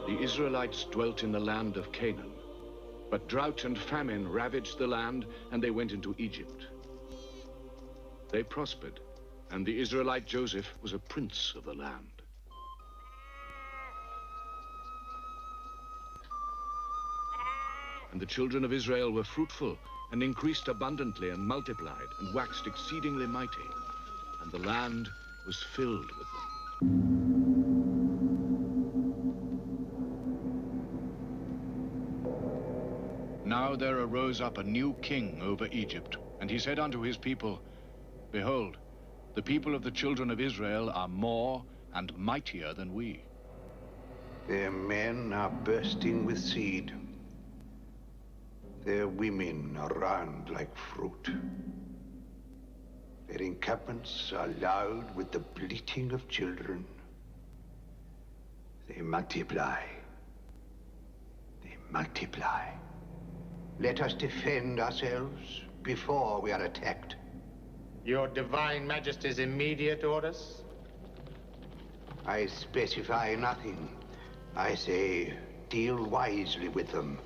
The Israelites dwelt in the land of Canaan, but drought and famine ravaged the land, and they went into Egypt. They prospered, and the Israelite Joseph was a prince of the land. And the children of Israel were fruitful, and increased abundantly, and multiplied, and waxed exceedingly mighty, and the land was filled with them. Now there arose up a new king over Egypt, and he said unto his people, Behold, the people of the children of Israel are more and mightier than we. Their men are bursting with seed. Their women are round like fruit. Their encampments are loud with the bleating of children. They multiply. They multiply. Let us defend ourselves before we are attacked. Your Divine Majesty's immediate orders? I specify nothing. I say, deal wisely with them.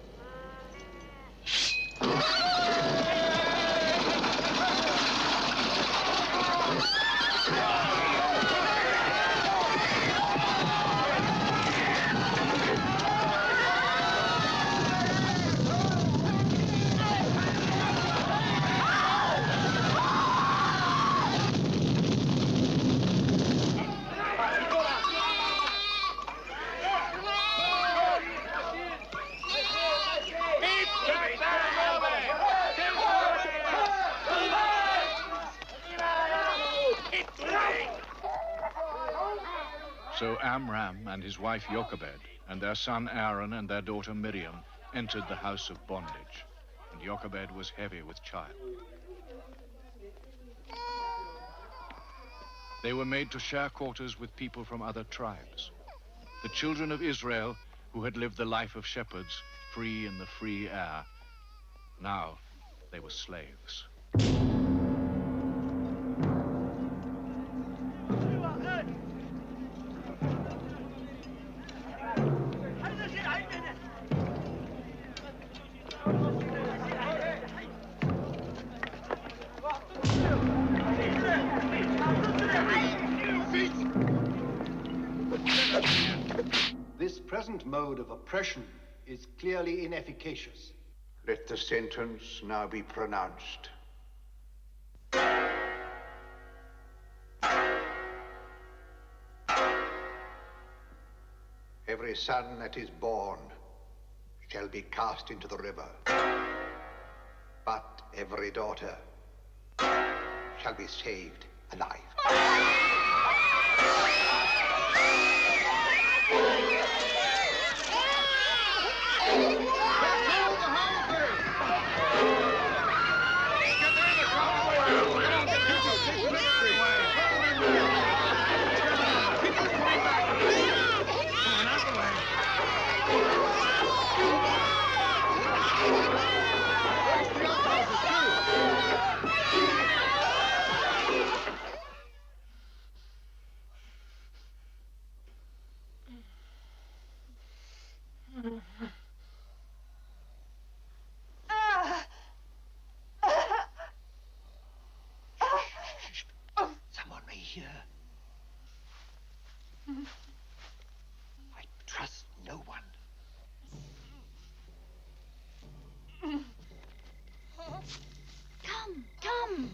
So Amram and his wife Jochebed, and their son Aaron and their daughter Miriam, entered the house of bondage, and Jochebed was heavy with child. They were made to share quarters with people from other tribes. The children of Israel, who had lived the life of shepherds, free in the free air, now they were slaves. This present mode of oppression is clearly inefficacious. Let the sentence now be pronounced. Every son that is born shall be cast into the river, but every daughter shall be saved alive. Someone may hear. I trust no one. Come, come.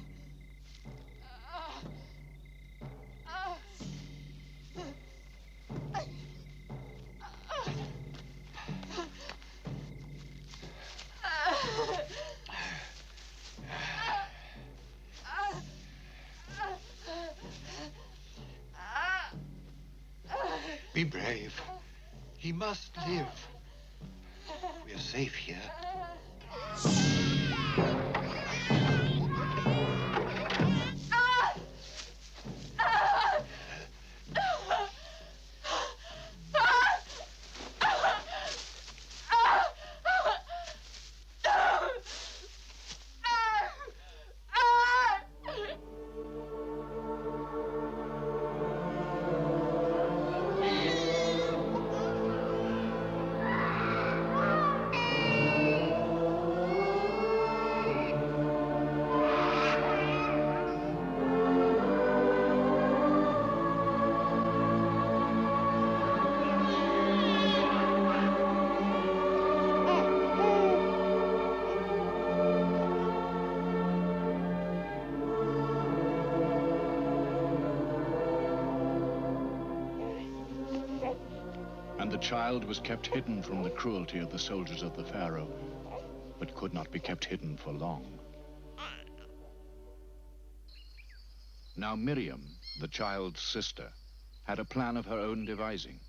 Be brave. He must live. We're safe here. And the child was kept hidden from the cruelty of the soldiers of the Pharaoh, but could not be kept hidden for long. Now Miriam, the child's sister, had a plan of her own devising,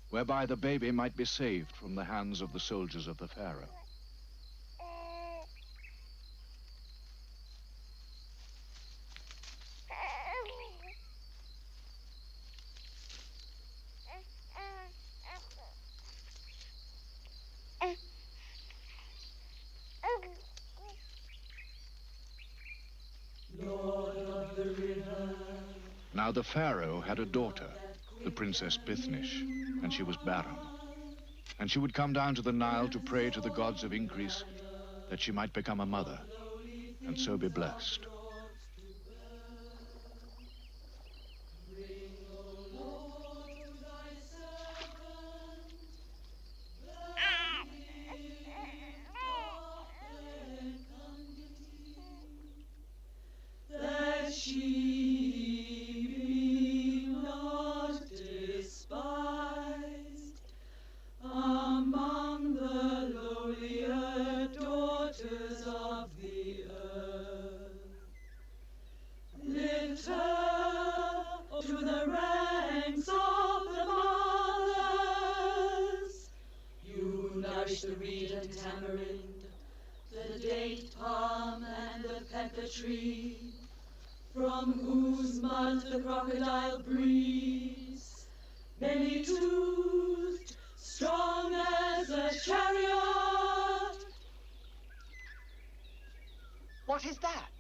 whereby the baby might be saved from the hands of the soldiers of the Pharaoh. Now the Pharaoh had a daughter, the Princess Bithnish, and she was barren. And she would come down to the Nile to pray to the gods of increase, that she might become a mother, and so be blessed. That she be not despised among the lowlier daughters of the earth. Lift her to the ranks of the mothers. You nourish the reed and tamarind, the date palm and the pepper tree, from whose mud the crocodile breathes, many-toothed, strong as a chariot. What is that?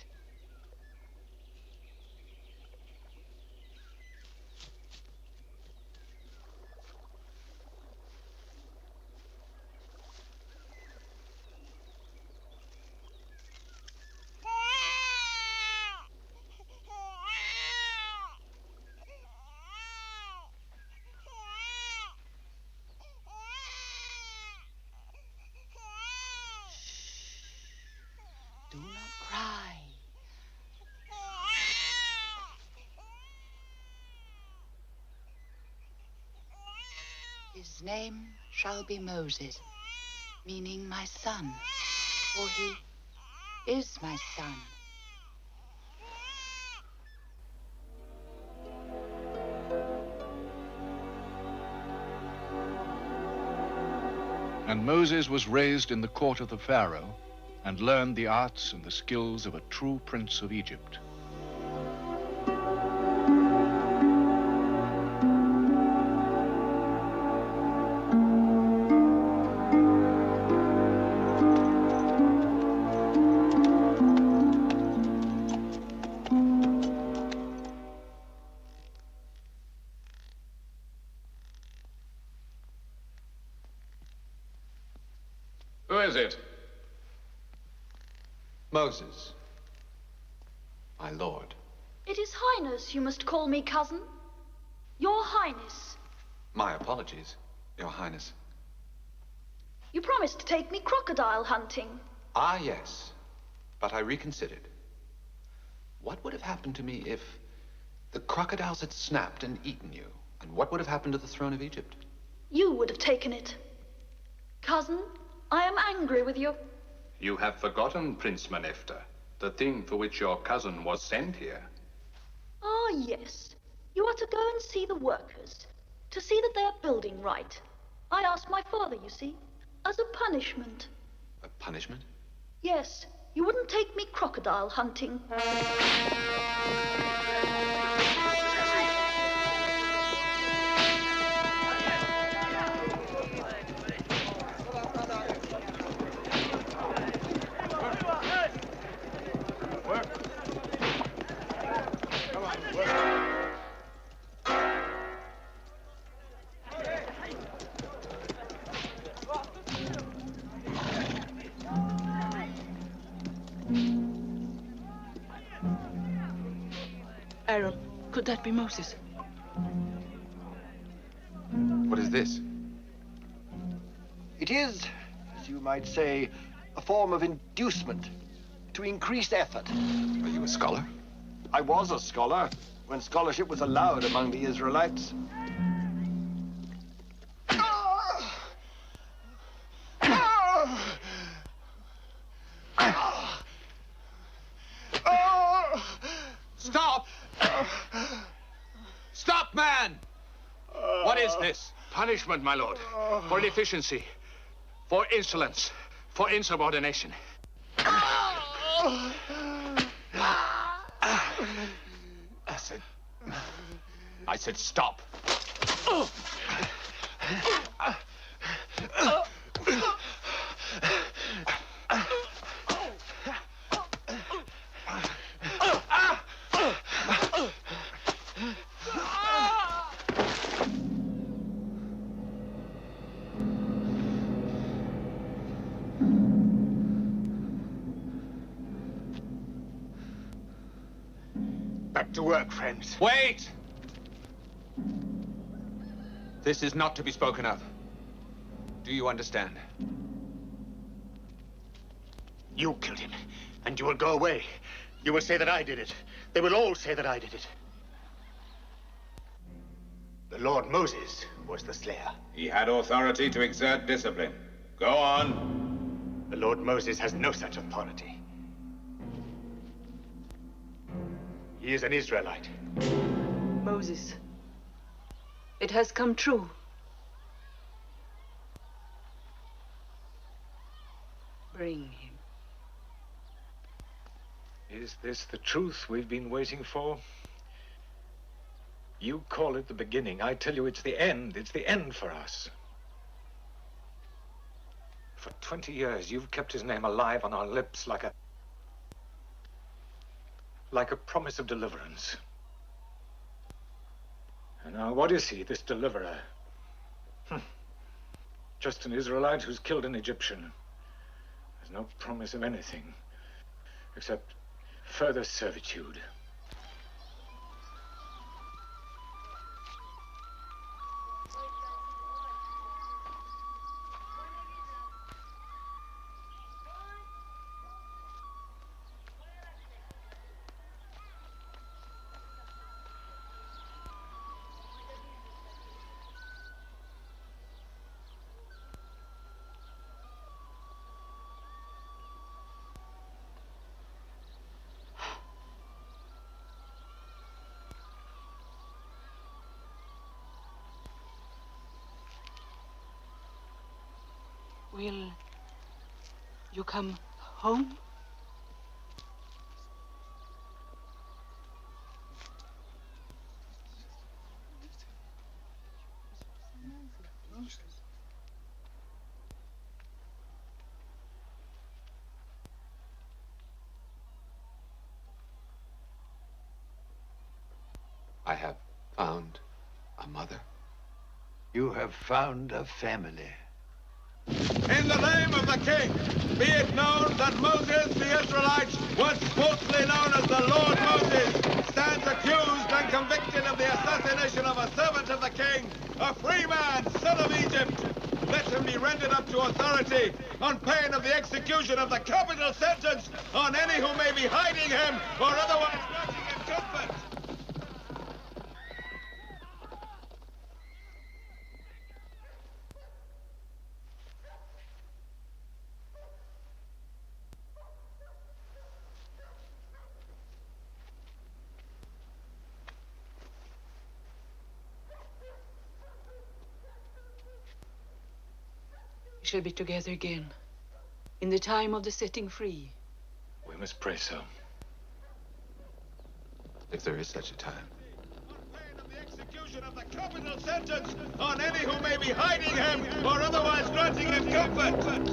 Do not cry. His name shall be Moses, meaning my son, for he is my son. And Moses was raised in the court of the Pharaoh, and learned the arts and the skills of a true prince of Egypt. Who is it? Moses, my lord. It is Highness you must call me, cousin. Your Highness. My apologies, Your Highness. You promised to take me crocodile hunting. Ah, yes, but I reconsidered. What would have happened to me if the crocodiles had snapped and eaten you? And what would have happened to the throne of Egypt? You would have taken it. Cousin, I am angry with you. You have forgotten, Prince Menefta, the thing for which your cousin was sent here. Ah, yes. You are to go and see the workers, to see that they are building right. I asked my father, you see, as a punishment. A punishment? Yes, you wouldn't take me crocodile hunting. Aaron, could that be Moses? What is this? It is, as you might say, a form of inducement to increase effort. Are you a scholar? I was a scholar when scholarship was allowed among the Israelites. this? Punishment, my lord. For inefficiency. For insolence. For insubordination. I said stop. Back to work, friends. Wait! This is not to be spoken of. Do you understand? You killed him, and you will go away. You will say that I did it. They will all say that I did it. The Lord Moses was the slayer. He had authority to exert discipline. Go on. The Lord Moses has no such authority. He is an Israelite. Moses, it has come true. Bring him. Is this the truth we've been waiting for? You call it the beginning. I tell you it's the end. It's the end for us. For 20 years, you've kept his name alive on our lips like a promise of deliverance. And now what is he, this deliverer? Just an Israelite who's killed an Egyptian. There's no promise of anything except further servitude. Will you come home? I have found a mother. You have found a family. In the name of the king, be it known that Moses the Israelite, once falsely known as the Lord Moses, stands accused and convicted of the assassination of a servant of the king, a free man, son of Egypt. Let him be rendered up to authority on pain of the execution of the capital sentence on any who may be hiding him or otherwise granting him comfort. We shall be together again, in the time of the setting free. We must pray so. If there is such a time. On pain of the execution of the capital sentence on any who may be hiding him or otherwise granting him comfort.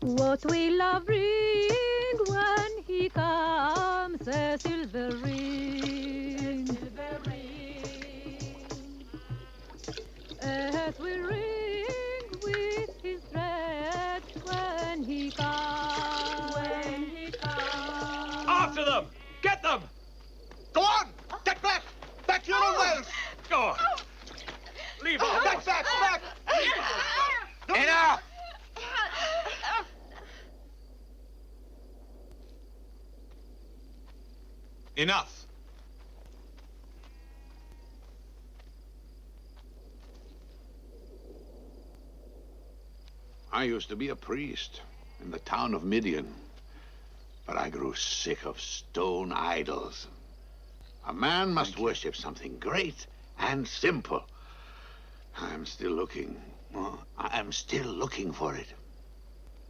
What will love bring when he comes? A silver ring. A silver ring. As we ring with his tread when he comes. When he comes. After them! Get them! Go on! Get back! Back to your own wells! Go on! Leave off! Back, back, back! Enough! Enough! I used to be a priest in the town of Midian, but I grew sick of stone idols. A man must worship something great and simple. I'm still looking for it.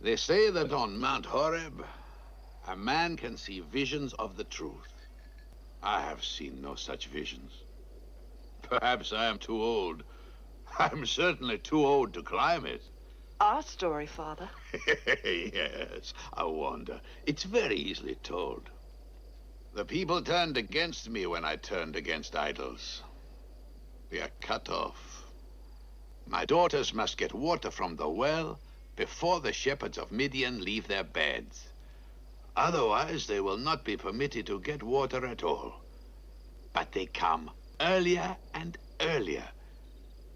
They say that on Mount Horeb, a man can see visions of the truth. I have seen no such visions. Perhaps I am too old. I'm certainly too old to climb it. Our story, Father. Yes, a wonder. It's very easily told. The people turned against me when I turned against idols. We are cut off. My daughters must get water from the well before the shepherds of Midian leave their beds. Otherwise, they will not be permitted to get water at all. But they come earlier and earlier.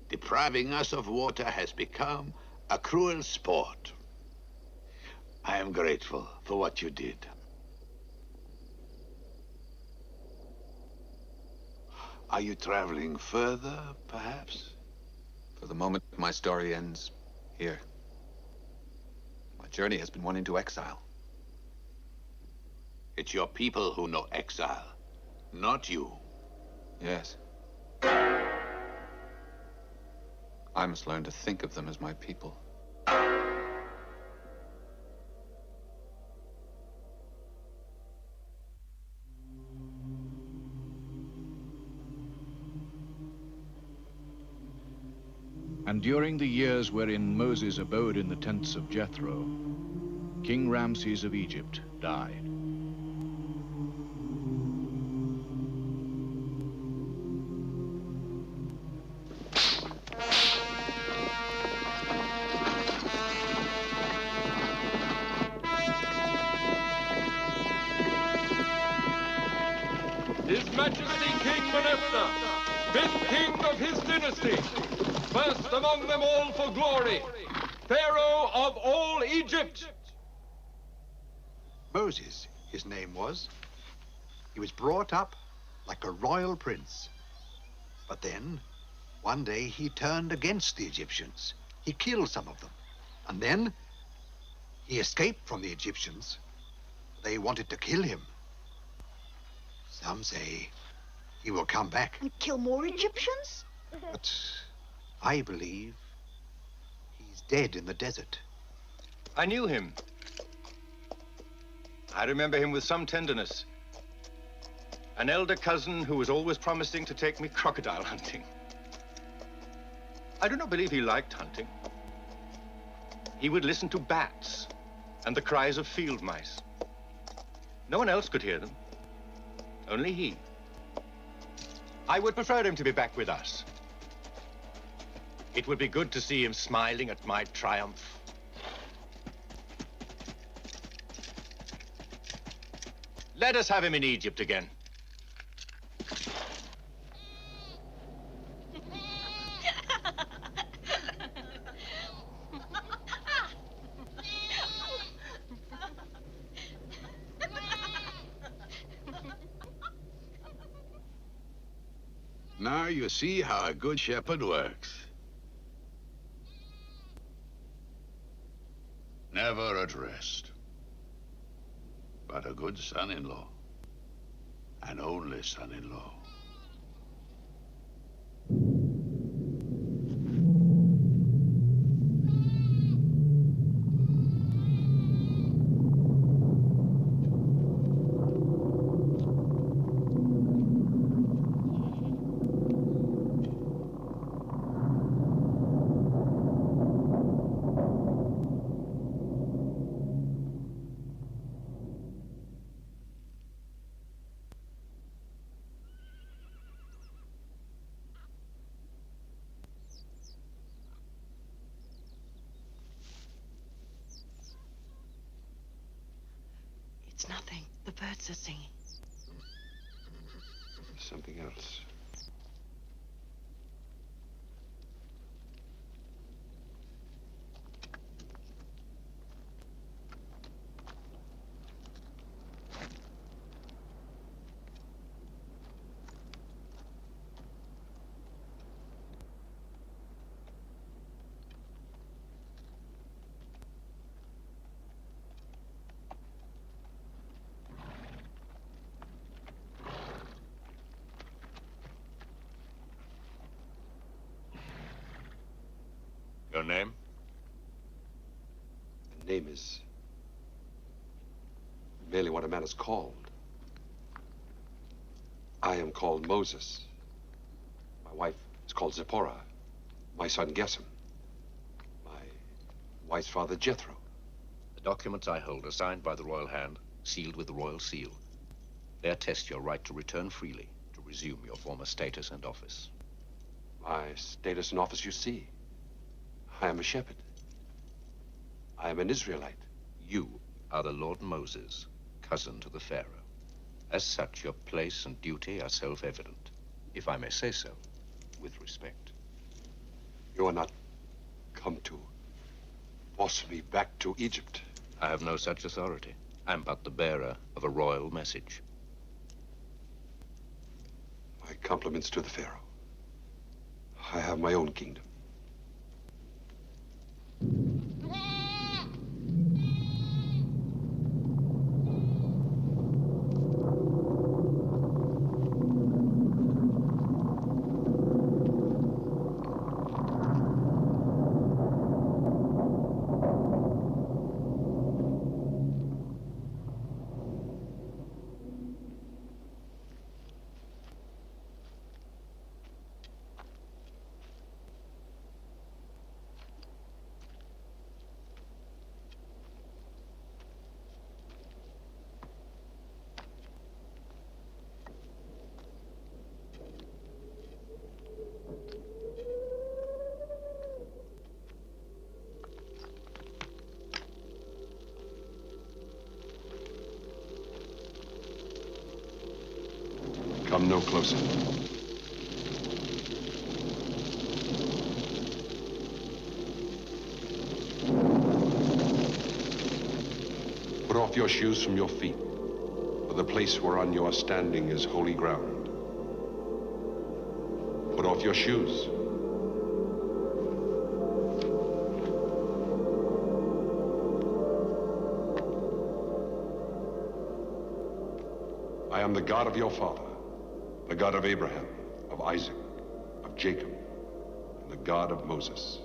Depriving us of water has become a cruel sport. I am grateful for what you did. Are you traveling further, perhaps? For the moment, my story ends here. My journey has been one into exile. It's your people who know exile, not you. Yes. I must learn to think of them as my people. And during the years wherein Moses abode in the tents of Jethro, King Ramses of Egypt died. His Majesty King Meneptah, fifth king of his dynasty, first among them all for glory, Pharaoh of all Egypt. Moses, his name was. He was brought up like a royal prince. But then, one day he turned against the Egyptians. He killed some of them. And then, he escaped from the Egyptians. They wanted to kill him. Some say he will come back. And kill more Egyptians? But I believe he's dead in the desert. I knew him. I remember him with some tenderness. An elder cousin who was always promising to take me crocodile hunting. I do not believe he liked hunting. He would listen to bats and the cries of field mice. No one else could hear them. Only he. I would prefer him to be back with us. It would be good to see him smiling at my triumph. Let us have him in Egypt again. Now you see how a good shepherd works. Never at rest. But a good son-in-law. An only son-in-law. It's nothing. The birds are singing. Something else. Your name? The name is merely what a man is called. I am called Moses. My wife is called Zipporah. My son Gesem. My wife's father Jethro. The documents I hold are signed by the royal hand, sealed with the royal seal. They attest your right to return freely, to resume your former status and office. My status and office you see. I am a shepherd. I am an Israelite. You are the Lord Moses, cousin to the Pharaoh. As such, your place and duty are self-evident, if I may say so, with respect. You are not come to force me back to Egypt. I have no such authority. I'm but the bearer of a royal message. My compliments to the Pharaoh. I have my own kingdom. Come no closer. Put off your shoes from your feet, for the place whereon you are standing is holy ground. Put off your shoes. I am the God of your father, the God of Abraham, of Isaac, of Jacob, and the God of Moses.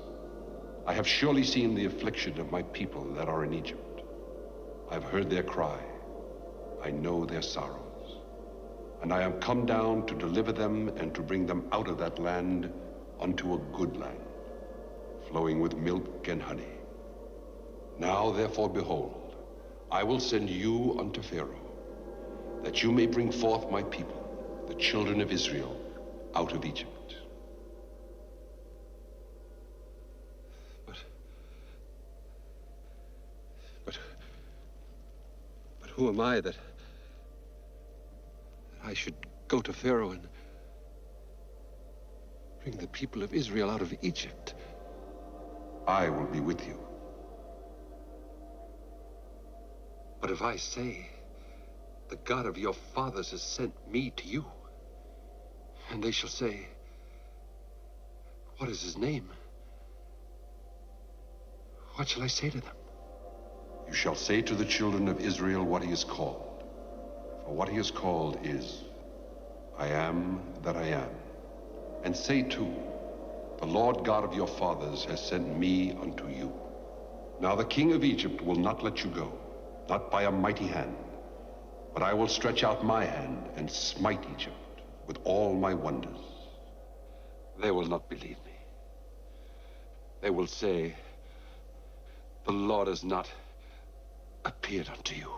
I have surely seen the affliction of my people that are in Egypt. I have heard their cry. I know their sorrows. And I am come down to deliver them and to bring them out of that land unto a good land, flowing with milk and honey. Now, therefore, behold, I will send you unto Pharaoh, that you may bring forth my people, the children of Israel, out of Egypt. But who am I that I should go to Pharaoh and bring the people of Israel out of Egypt? I will be with you. But if I say, the God of your fathers has sent me to you, and they shall say, what is his name? What shall I say to them? You shall say to the children of Israel what he is called. For what he is called is, I am that I am. And say too, the Lord God of your fathers has sent me unto you. Now the king of Egypt will not let you go, not by a mighty hand, but I will stretch out my hand and smite Egypt with all my wonders. They will not believe me. They will say, the Lord has not appeared unto you.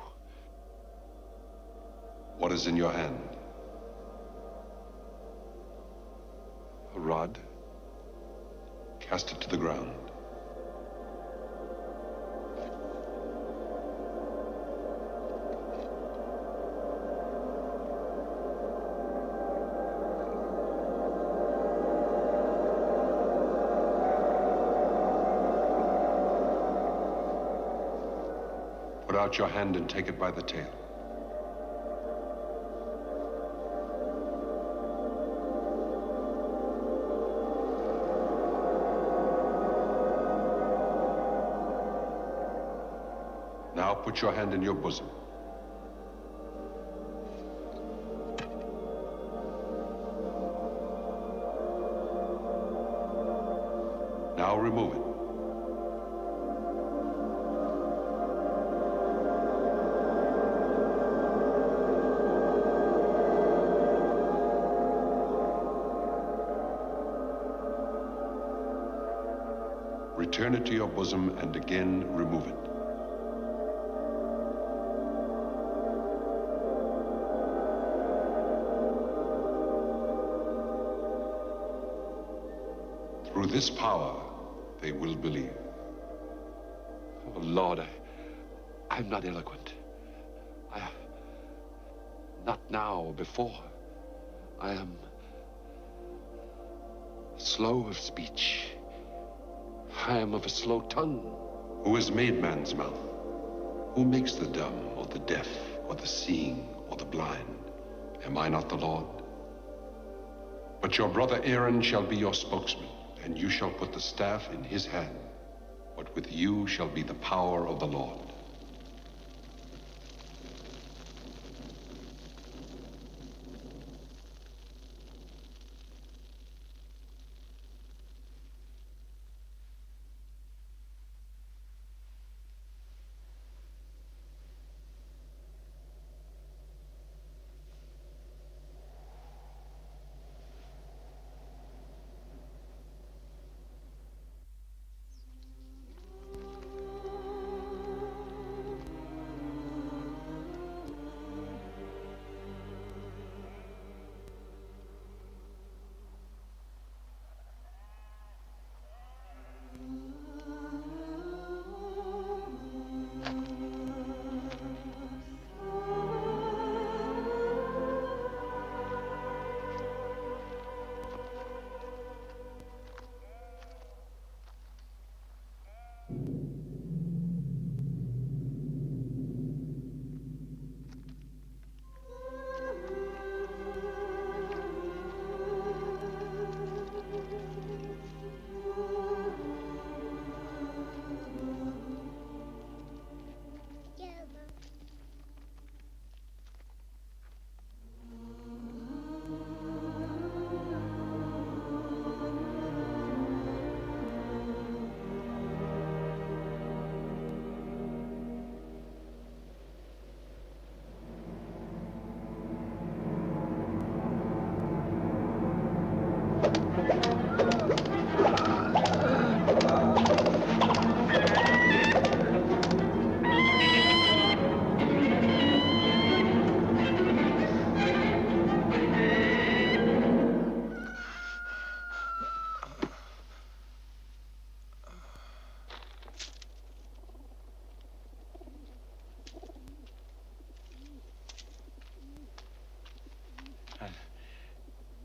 What is in your hand? A rod. Cast it to the ground. Put out your hand and take it by the tail. Now put your hand in your bosom. Now remove it. Return it to your bosom and again remove it. Through this power, they will believe. Oh, Lord, I'm not eloquent. Not now or before. I am slow of speech. I am of a slow tongue. Who has made man's mouth? Who makes the dumb or the deaf or the seeing or the blind? Am I not the Lord? But your brother Aaron shall be your spokesman, and you shall put the staff in his hand. But with you shall be the power of the Lord.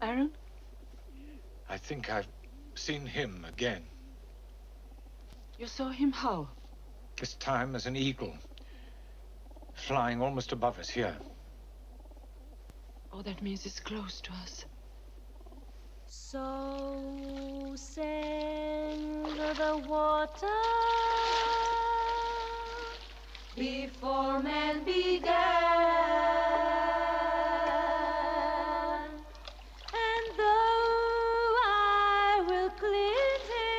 Aaron? I think I've seen him again. You saw him how? This time as an eagle, flying almost above us here. Oh, that means it's close to us. So sang the water before man began, and though I will cleanse him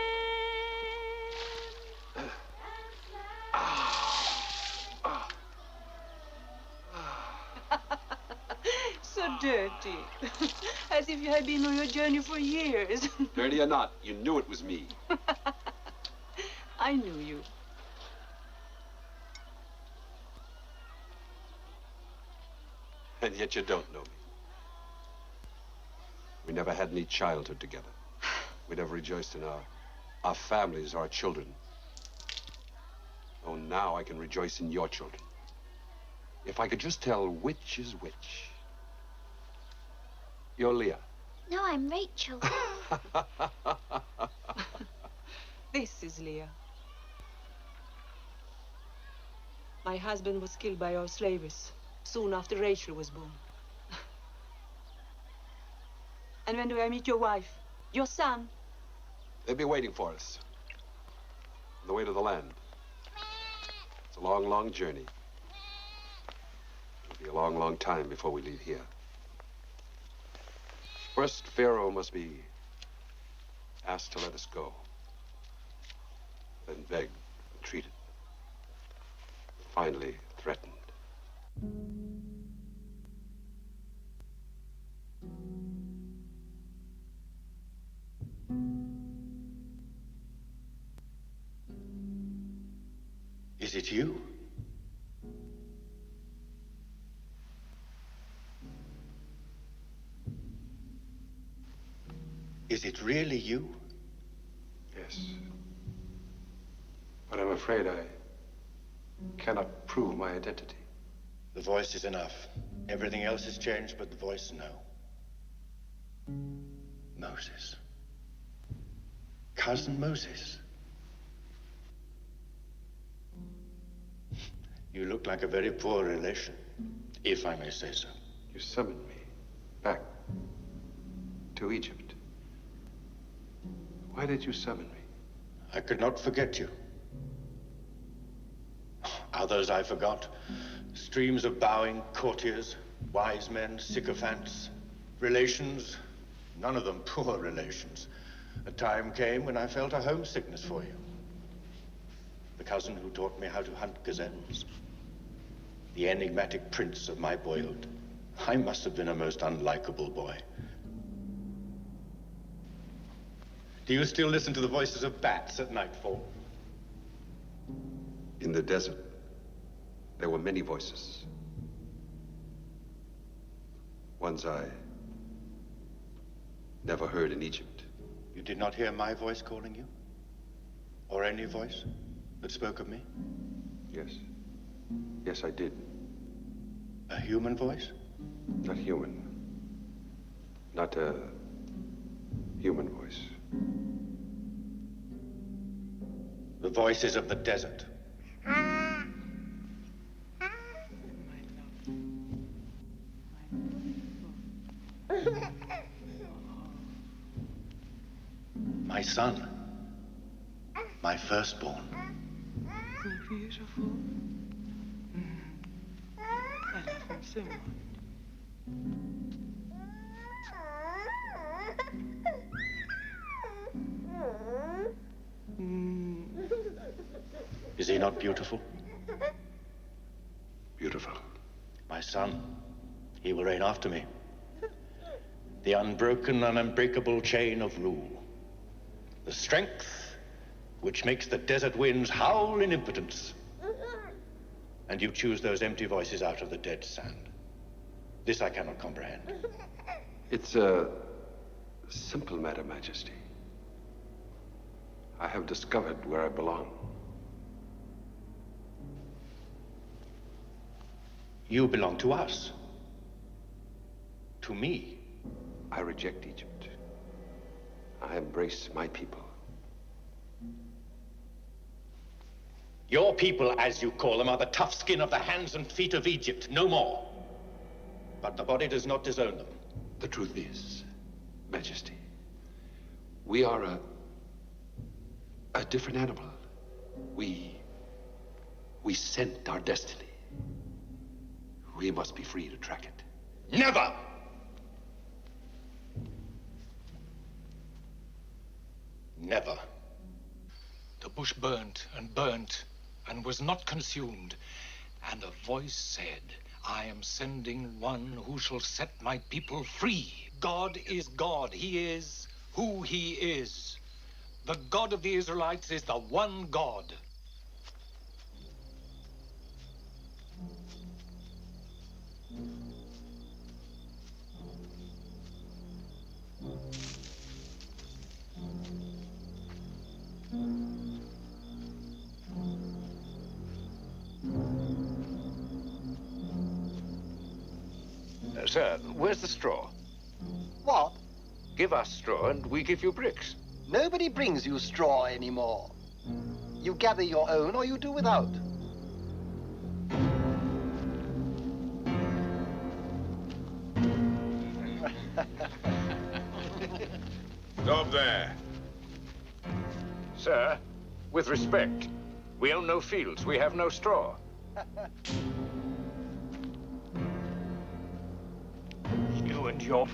So dirty. As if you had been on your journey for years. Dirty or not, you knew it was me. I knew you. And yet you don't know me. We never had any childhood together. We never rejoiced in our families, our children. Oh, now I can rejoice in your children. If I could just tell which is which. You're Leah. No, I'm Rachel. This is Leah. My husband was killed by our slaves soon after Rachel was born. And when do I meet your wife? Your son? They'll be waiting for us. On the way to the land. It's a long, long journey. It'll be a long, long time before we leave here. First, Pharaoh must be asked to let us go. Then begged, entreated. Finally, threatened. Is it you? Is it really you? Yes. But I'm afraid I cannot prove my identity. The voice is enough. Everything else has changed, but the voice, no. Moses. Cousin Moses. You look like a very poor relation, if I may say so. You summoned me back to Egypt. Why did you summon me? I could not forget you. Others I forgot. Streams of bowing courtiers, wise men, sycophants, relations, none of them poor relations. A time came when I felt a homesickness for you. The cousin who taught me how to hunt gazelles. The enigmatic prince of my boyhood. I must have been a most unlikable boy. Do you still listen to the voices of bats at nightfall? In the desert, there were many voices. Ones I never heard in Egypt. You did not hear my voice calling you? Or any voice that spoke of me? Yes. Yes, I did. A human voice? Not human. Not a human voice. The voices of the desert. My son. My firstborn. So beautiful. I love him so much. Is he not beautiful? Beautiful. My son. He will reign after me. The unbroken and unbreakable chain of rule. The strength which makes the desert winds howl in impotence. And you choose those empty voices out of the dead sand. This I cannot comprehend. It's a simple matter, Majesty. I have discovered where I belong. You belong to us. To me. I reject Egypt. I embrace my people. Your people, as you call them, are the tough skin of the hands and feet of Egypt, no more. But the body does not disown them. The truth is, Majesty, we are a different animal. We scent our destiny. We must be free to track it. Never! Never. The bush burnt and was not consumed. And a voice said, I am sending one who shall set my people free. God is God. He is who he is. The God of the Israelites is the one God. Sir, where's the straw? What? Give us straw and we give you bricks. Nobody brings you straw anymore. You gather your own or you do without. up there? Sir, with respect, we own no fields, we have no straw. You and your...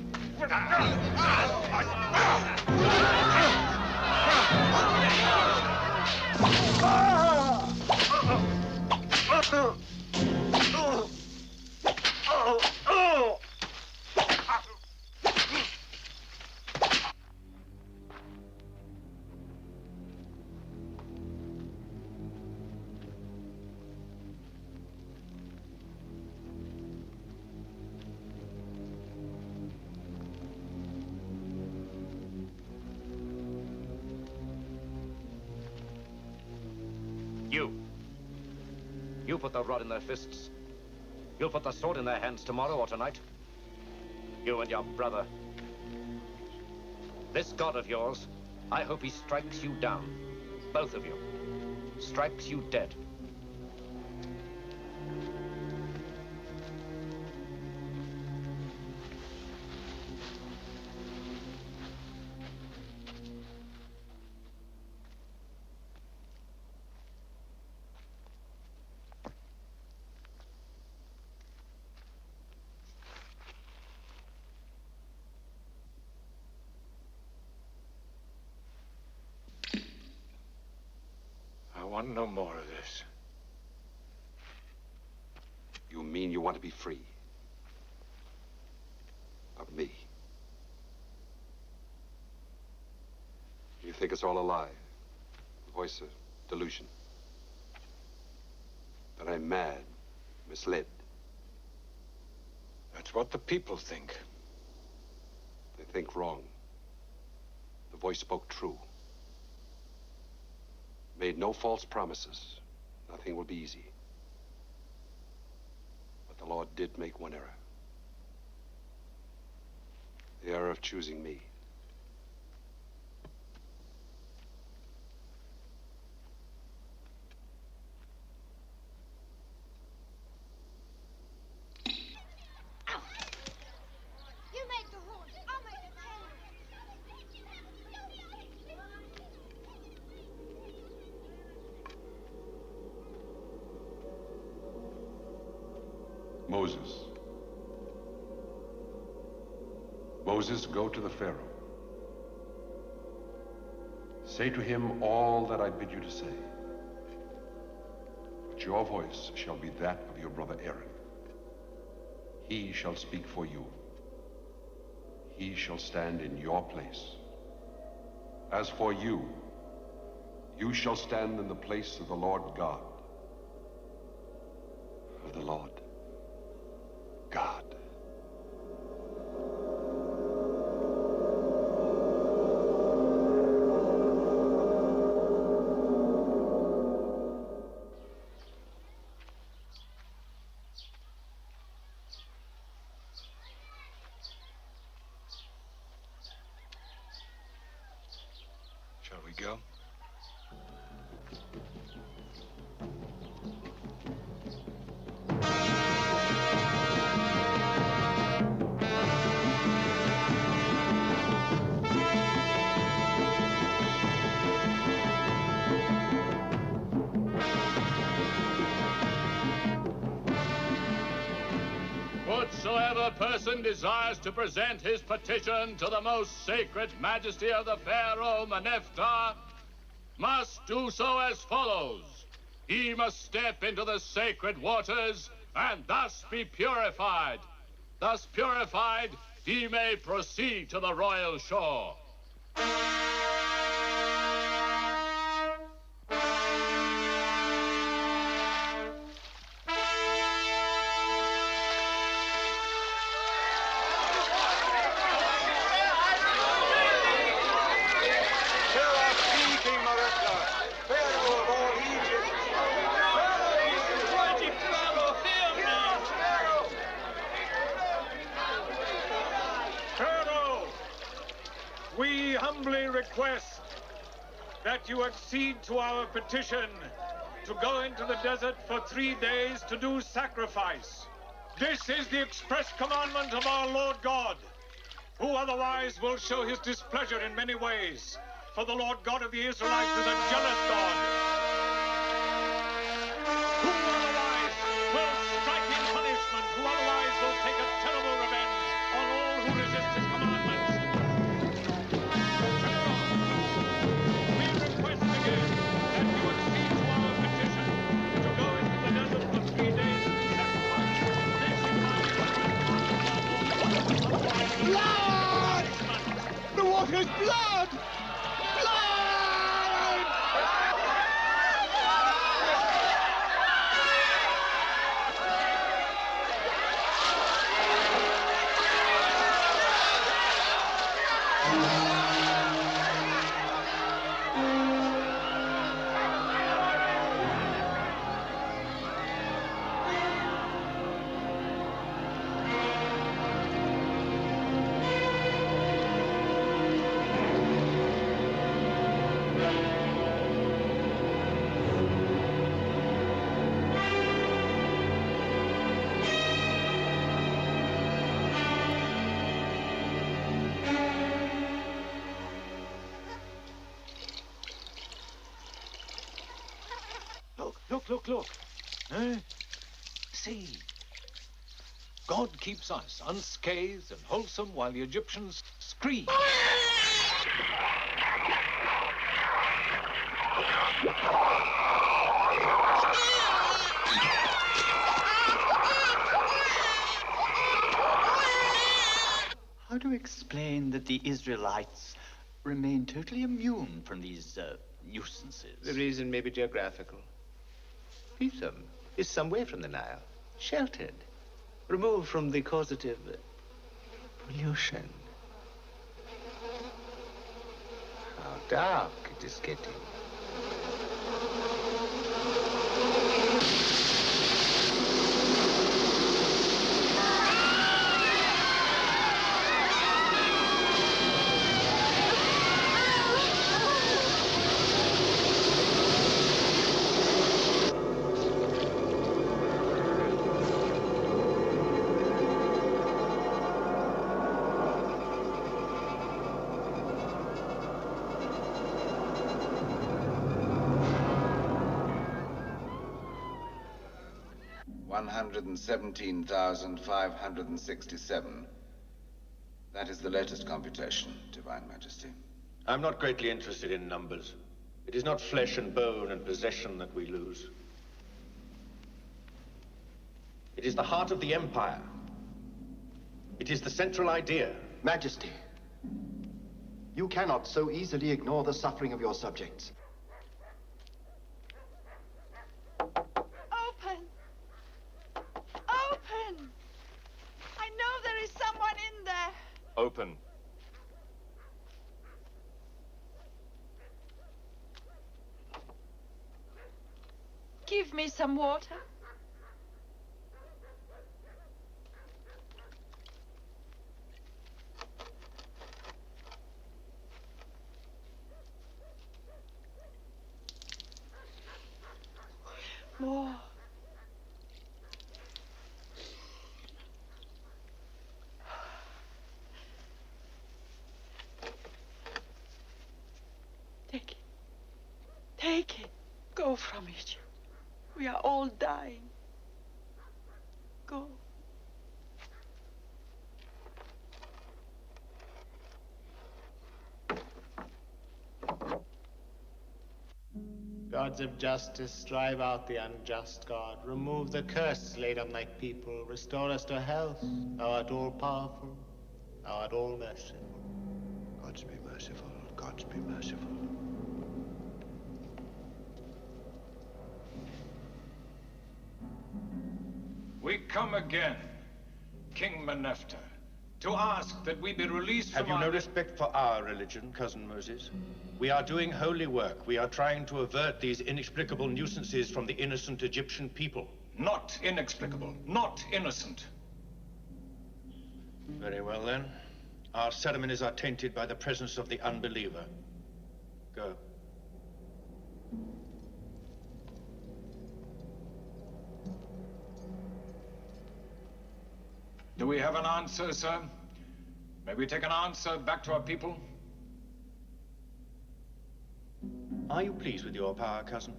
You put the rod in their fists. You'll put the sword in their hands tomorrow or tonight. You and your brother. This god of yours, I hope he strikes you down. Both of you. Strikes you dead. I want no more of this. You mean you want to be free? Of me? You think it's all a lie? A voice of delusion? That I'm mad, misled? That's what the people think. They think wrong. The voice spoke true. Made no false promises. Nothing will be easy. But the Lord did make one error. The error of choosing me. Moses. Moses, go to the Pharaoh. Say to him all that I bid you to say. But your voice shall be that of your brother Aaron. He shall speak for you. He shall stand in your place. As for you, you shall stand in the place of the Lord God. Of the Lord God. Shall we go? Whatsoever person desires to present his petition to the most sacred majesty of the Pharaoh Meneptah must do so as follows. He must step into the sacred waters and thus be purified. Thus purified, he may proceed to the royal shore. We humbly request that you accede to our petition to go into the desert for 3 days to do sacrifice. This is the express commandment of our Lord God. Who otherwise will show his displeasure in many ways? For the Lord God of the Israelites is a jealous God. Who otherwise will strike in punishment? Who otherwise will take a terrible revenge on all who resist his commandments? We request again that you accede to our petition to go into the desert for 3 days to sacrifice. This in Blood! The water is blood! Blood! Look. Eh? See. God keeps us unscathed and wholesome while the Egyptians scream. How do you explain that the Israelites remain totally immune from these nuisances? The reason may be geographical. Pithom is some way from the Nile, sheltered, removed from the causative pollution. How dark it is getting. 117,567. That is the latest computation, Divine Majesty. I'm not greatly interested in numbers. It is not flesh and bone and possession that we lose. It is the heart of the Empire. It is the central idea. Majesty, you cannot so easily ignore the suffering of your subjects. Open! Open! I know there is someone in there. Open. Give me some water. More. Take it. Take it. Go from Egypt. We are all dying. Go. Gods of justice, drive out the unjust God. Remove the curse laid on thy people. Restore us to health. Thou art all-powerful. Thou art all-merciful. Gods be merciful. Gods be merciful. We come again, King Meneptah, to ask that we be released Have from you no respect for our religion, Cousin Moses? We are doing holy work. We are trying to avert these inexplicable nuisances from the innocent Egyptian people. Not inexplicable, not innocent. Very well, then. Our ceremonies are tainted by the presence of the unbeliever. Go. Do we have an answer, sir? May we take an answer back to our people? Are you pleased with your power, cousin?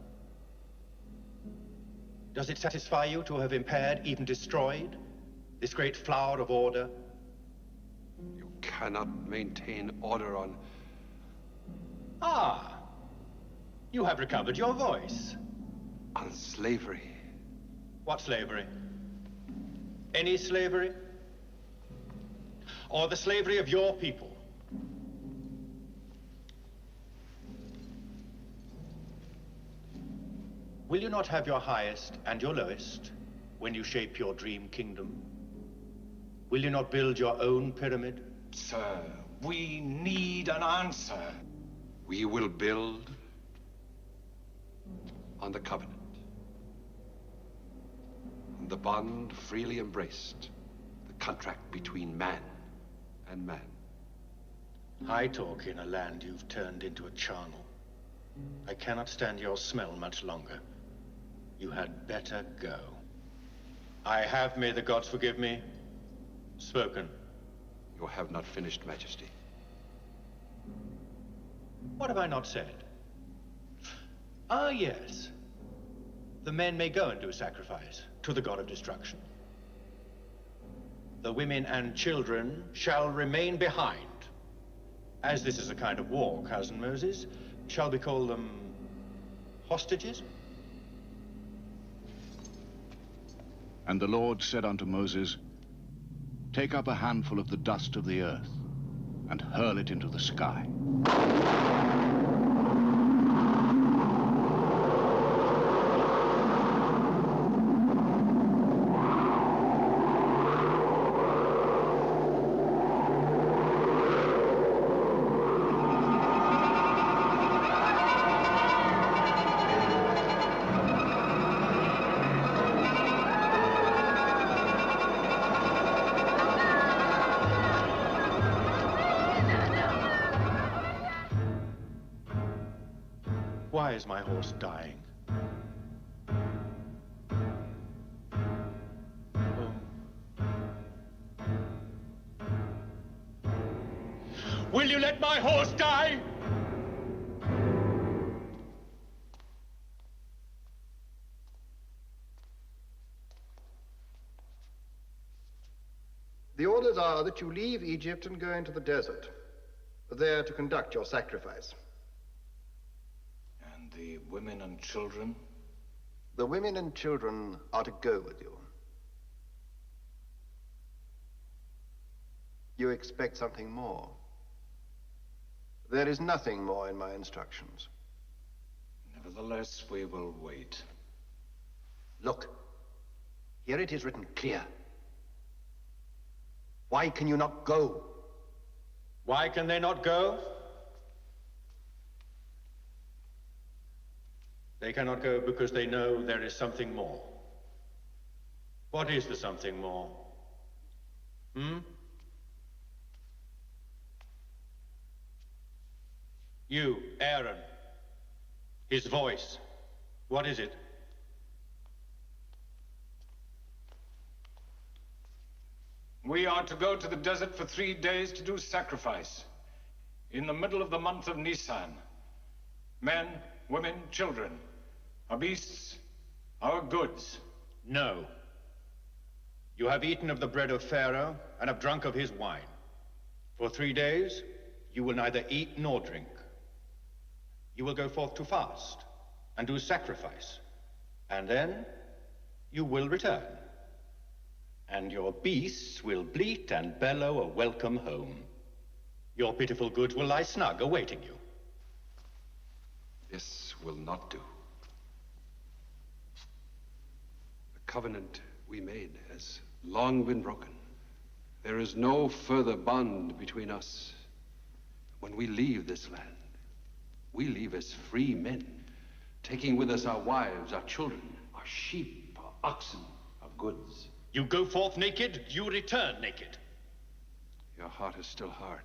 Does it satisfy you to have impaired, even destroyed, this great flower of order? You cannot maintain order on... Ah! You have recovered your voice. on slavery. What slavery? Any slavery? Or the slavery of your people? Will you not have your highest and your lowest when you shape your dream kingdom? Will you not build your own pyramid? Sir, we need an answer. We will build on the covenant, on the bond freely embraced, the contract between man and man. High talk in a land you've turned into a charnel. I cannot stand your smell much longer. You had better go. I have, may the gods forgive me, spoken. You have not finished, Majesty. What have I not said? Ah, yes. The men may go and do sacrifice to the god of destruction. The women and children shall remain behind. As this is a kind of war, Cousin Moses, shall we call them hostages? And the Lord said unto Moses, take up a handful of the dust of the earth, and hurl it into the sky. Why is my horse dying? Will you let my horse die? The orders are that you leave Egypt and go into the desert, there to conduct your sacrifice. And the women and children? The women and children are to go with you. You expect something more. There is nothing more in my instructions. Nevertheless, we will wait. Look, here it is written clear. Why can you not go? Why can they not go? They cannot go because they know there is something more. What is the something more? You, Aaron, his voice, what is it? We are to go to the desert for 3 days to do sacrifice. In the middle of the month of Nisan. Men, women, children. Our beasts, our goods. No. You have eaten of the bread of Pharaoh and have drunk of his wine. For 3 days, you will neither eat nor drink. You will go forth to fast and do sacrifice. And then you will return. And your beasts will bleat and bellow a welcome home. Your pitiful goods will lie snug, awaiting you. This will not do. The covenant we made has long been broken. There is no further bond between us. When we leave this land, we leave as free men, taking with us our wives, our children, our sheep, our oxen, our goods. You go forth naked, you return naked. Your heart is still hard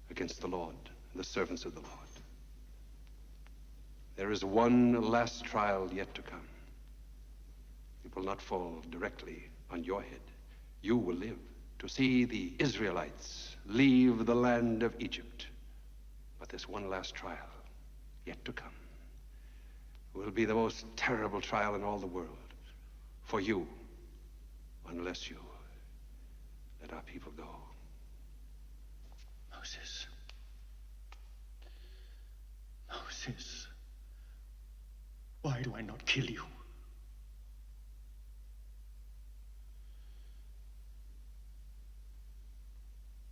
against the Lord and the servants of the Lord. There is one last trial yet to come. It will not fall directly on your head. You will live. to see the Israelites leave the land of Egypt. But this one last trial, yet to come, will be the most terrible trial in all the world for you, unless you let our people go. Moses. Moses. Why do I not kill you?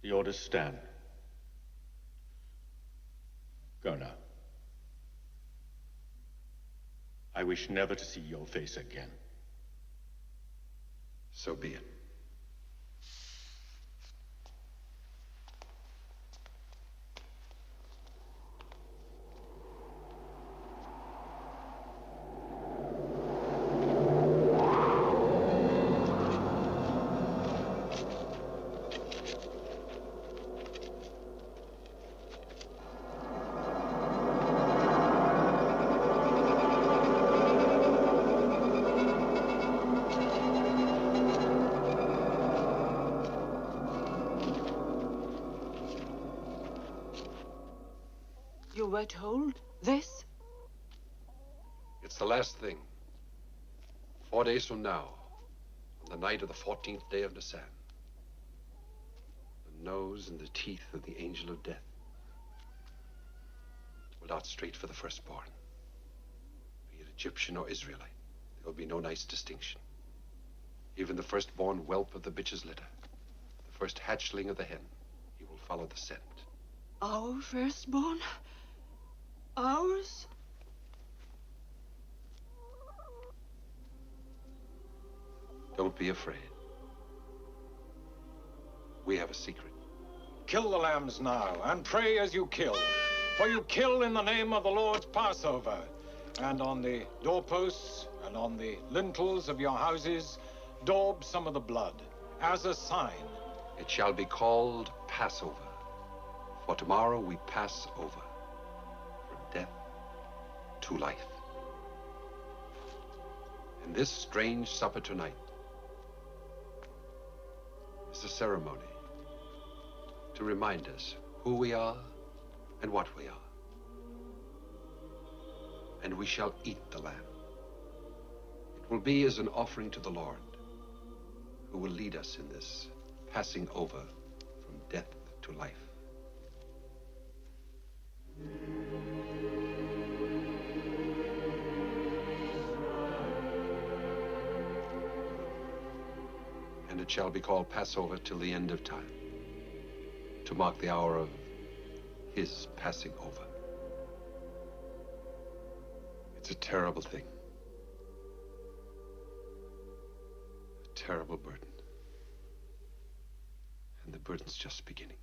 The orders stand. Go now. I wish never to see your face again. So be it. You were told this? It's the last thing. 4 days from now, on the night of the 14th day of Nisan, the nose and the teeth of the angel of death will dart straight for the firstborn. Be it Egyptian or Israelite, there will be no nice distinction. Even the firstborn whelp of the bitch's litter, the first hatchling of the hen, he will follow the scent. Our firstborn? Ours? Don't be afraid. We have a secret. Kill the lambs now, and pray as you kill. For you kill in the name of the Lord's Passover. And on the doorposts and on the lintels of your houses, daub some of the blood, as a sign. It shall be called Passover. For tomorrow we pass over from death to life. And this strange supper tonight is a ceremony to remind us who we are and what we are. And we shall eat the lamb. It will be as an offering to the Lord, who will lead us in this passing over from death to life. And it shall be called Passover till the end of time, to mark the hour of his passing over. It's a terrible thing. A terrible burden. And the burden's just beginning.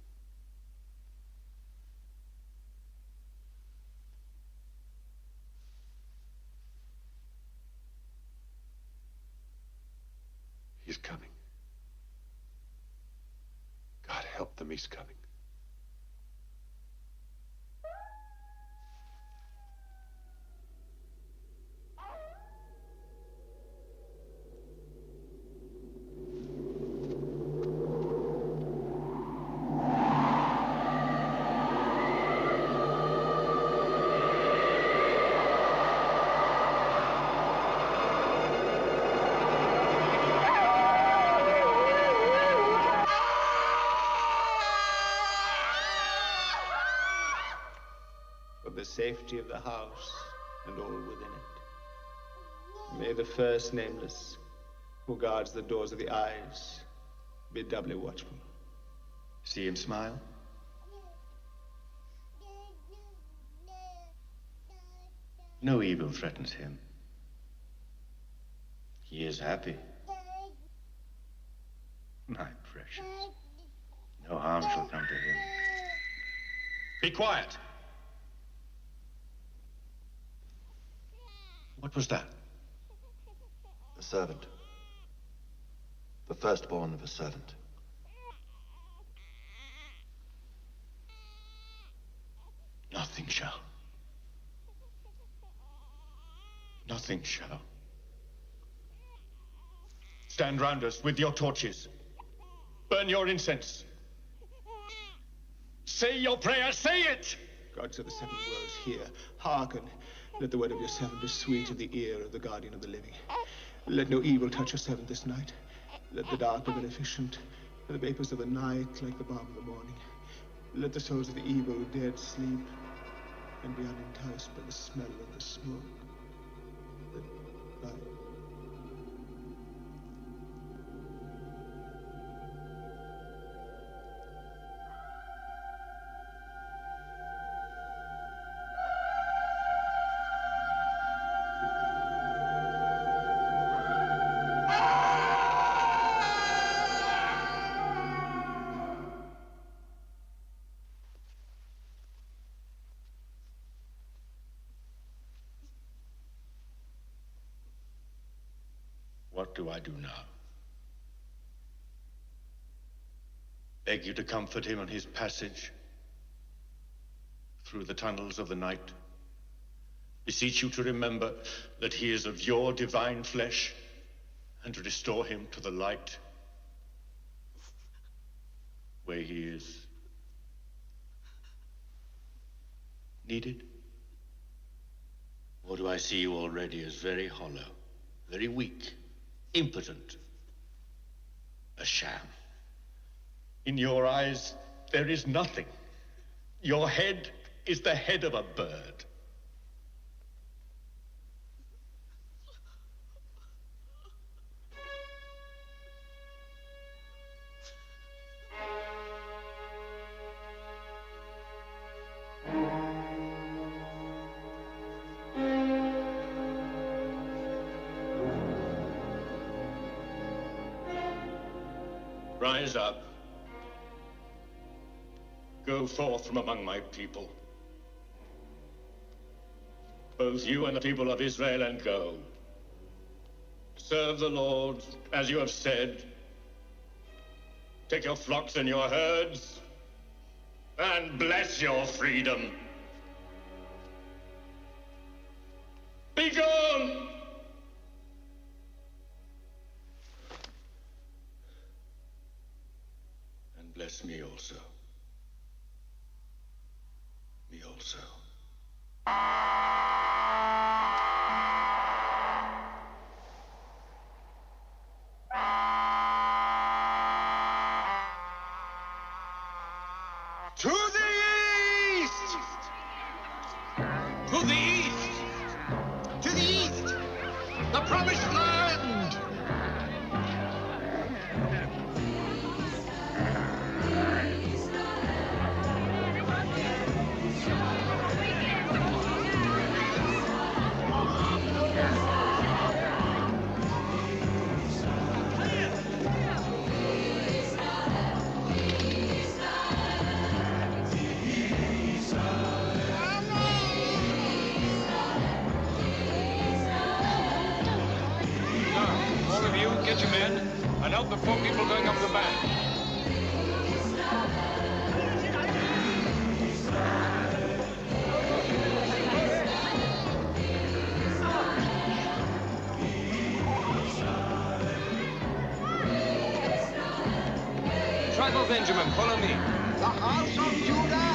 He's coming. God help them, he's coming. The safety of the house and all within it. May the first nameless, who guards the doors of the eyes, be doubly watchful. See him smile? No evil threatens him. He is happy. My precious. No harm shall come to him. Be quiet! What was that? A servant. The firstborn of a servant. Nothing shall. Nothing shall. Stand round us with your torches. Burn your incense. Say your prayer, say it! Gods of the seven worlds, hear, hearken. Let the word of your servant be sweet in the ear of the guardian of the living. Let no evil touch your servant this night. Let the dark be beneficent, and the vapors of the night like the balm of the morning. Let the souls of the evil dead sleep, and be unenticed by the smell of the smoke. That night. What do I do now? Beg you to comfort him on his passage through the tunnels of the night. Beseech you to remember that he is of your divine flesh and to restore him to the light where he is needed. Or do I see you already as very hollow, very weak, impotent, a sham? In your eyes, there is nothing. Your head is the head of a bird. Rise up. Go forth from among my people. Both you and the people of Israel, and go. Serve the Lord, as you have said. Take your flocks and your herds, and bless your freedom. Be gone! And bless me also. Me also. To the east! To the east! To the east! The promised land! All of you, get your men and help the poor people going up the bank. Tribe of Benjamin, follow me. The house of Judah!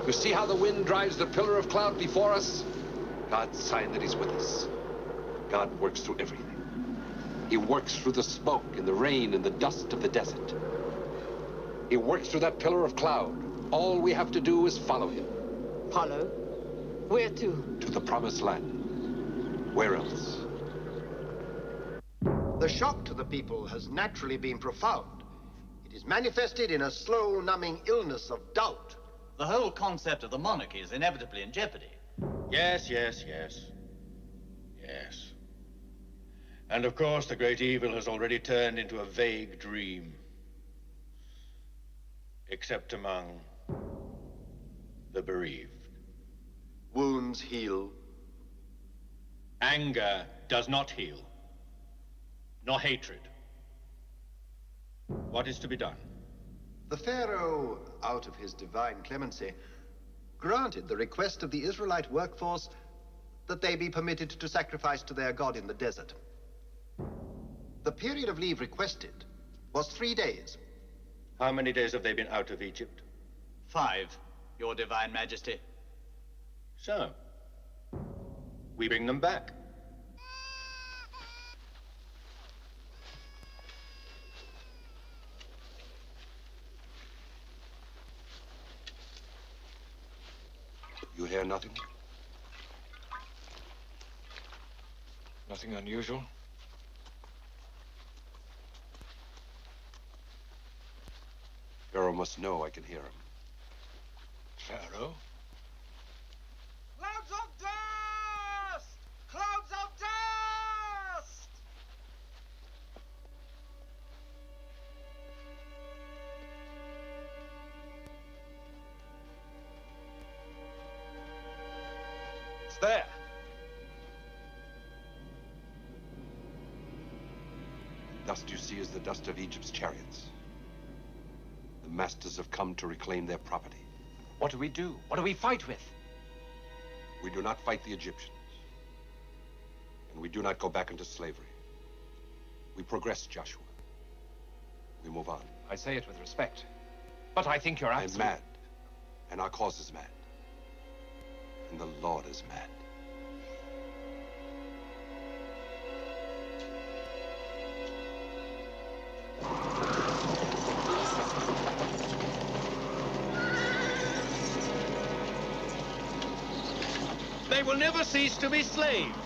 You see how the wind drives the pillar of cloud before us? God's sign that he's with us. God works through everything. He works through the smoke and the rain and the dust of the desert. He works through that pillar of cloud. All we have to do is follow him. Follow? Where to? To the promised land. Where else? The shock to the people has naturally been profound. It is manifested in a slow, numbing illness of doubt. The whole concept of the monarchy is inevitably in jeopardy. Yes. And of course, the great evil has already turned into a vague dream. Except among the bereaved. Wounds heal. Anger does not heal, nor hatred. What is to be done? The Pharaoh, out of his divine clemency, granted the request of the Israelite workforce that they be permitted to sacrifice to their God in the desert. The period of leave requested was 3 days. How many days have they been out of Egypt? 5, Your Divine Majesty. So, we bring them back. You hear nothing? Nothing unusual. Pharaoh must know I can hear him. Pharaoh? Clouds of dust! Clouds of dust! It's there. The dust you see is the dust of Egypt's chariots. The masters have come to reclaim their property. What do we do? What do we fight with? We do not fight the Egyptians. And we do not go back into slavery. We progress, Joshua. We move on. I say it with respect. But I think you're I'm mad. And our cause is mad. And the Lord is mad. They will never cease to be slaves.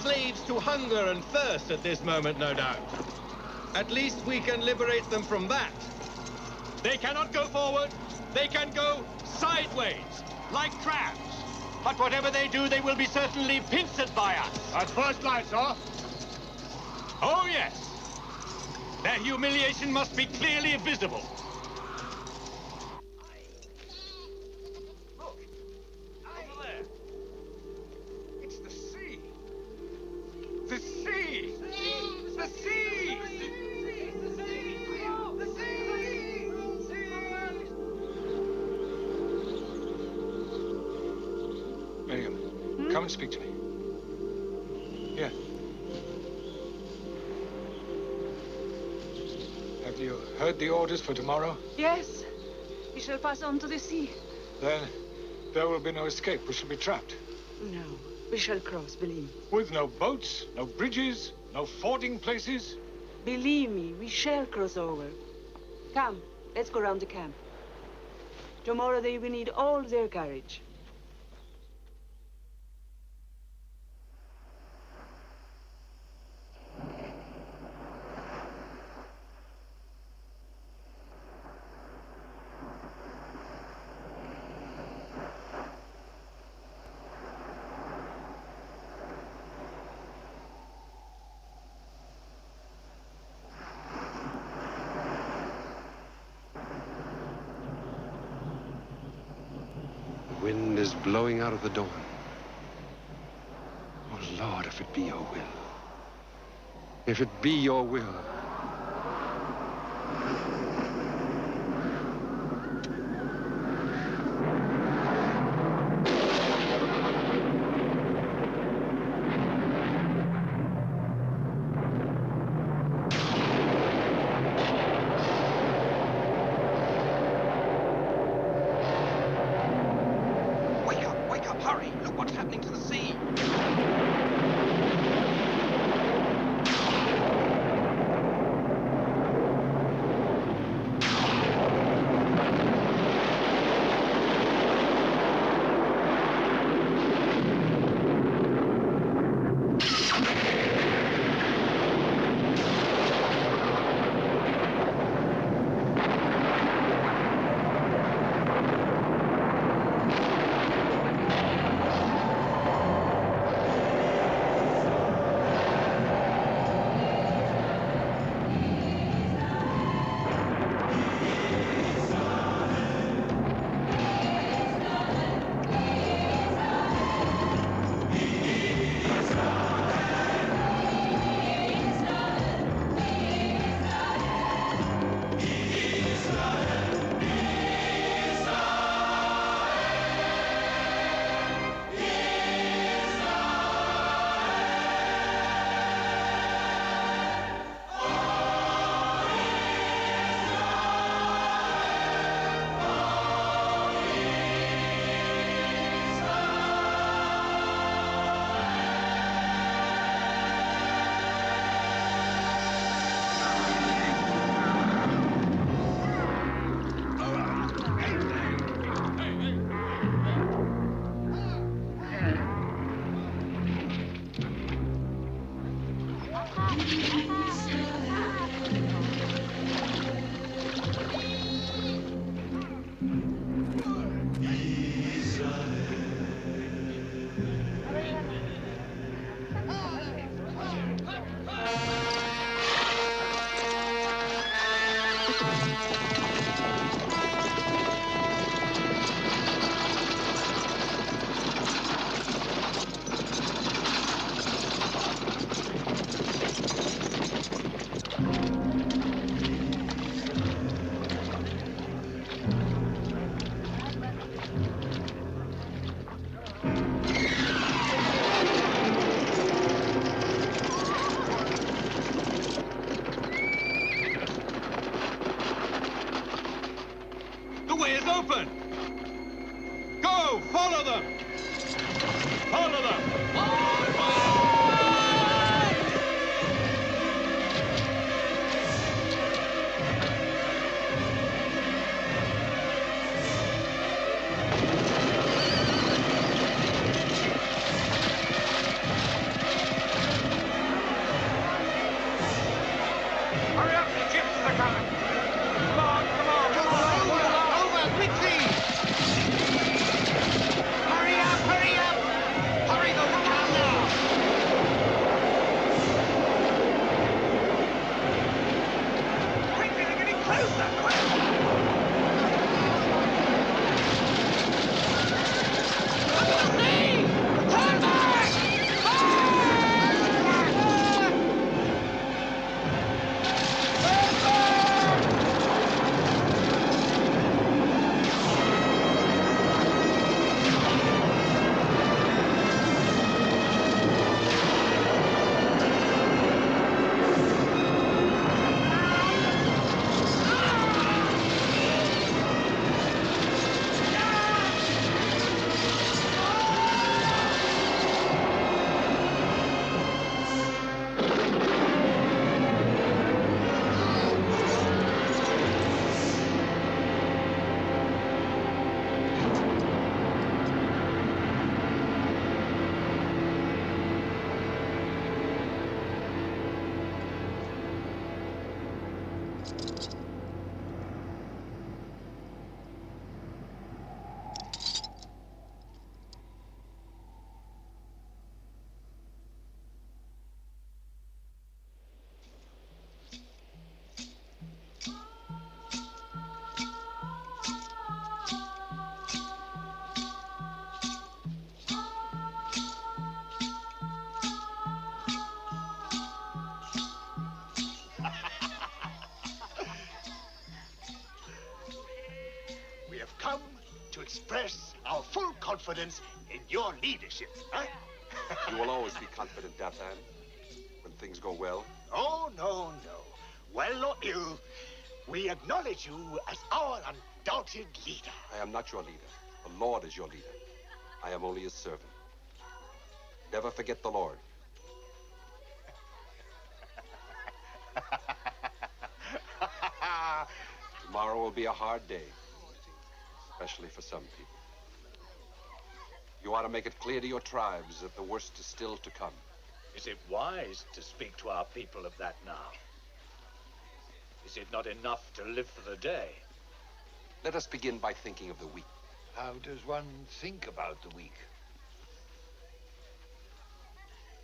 Slaves to hunger and thirst at this moment, no doubt. At least we can liberate them from that. They cannot go forward. They can go sideways, like crabs. But whatever they do, they will be certainly pincered by us. At first light, sir. Oh, yes. Their humiliation must be clearly visible. The sea! The sea! Miriam, come and speak to me. Here. Have you heard the orders for tomorrow? Yes. We shall pass on to the sea. Then there will be no escape. We shall be trapped. No. We shall cross, believe me. With no boats, no bridges, no fording places? Believe me, we shall cross over. Come, let's go round the camp. Tomorrow they will need all their courage. Wind is blowing out of the dawn. Oh, Lord, if it be your will. If it be your will. What's happening to the sea? The way is open! Go! Follow them! Follow them! Hurry up, the Egyptians are coming! Come on, come on, come on! Over, quickly! Hurry up, hurry up! Hurry, though, we can now! Quickly, they're getting closer! Quick! Turn back! We have come to express our full confidence in your leadership, huh? You will always be confident, Dathan, when things go well. Oh, no, no. Well or ill, we acknowledge you as our undoubted leader. I am not your leader. The Lord is your leader. I am only his servant. Never forget the Lord. Tomorrow will be a hard day, especially for some people. You ought to make it clear to your tribes that the worst is still to come. Is it wise to speak to our people of that now? Is it not enough to live for the day? Let us begin by thinking of the weak. How does one think about the weak?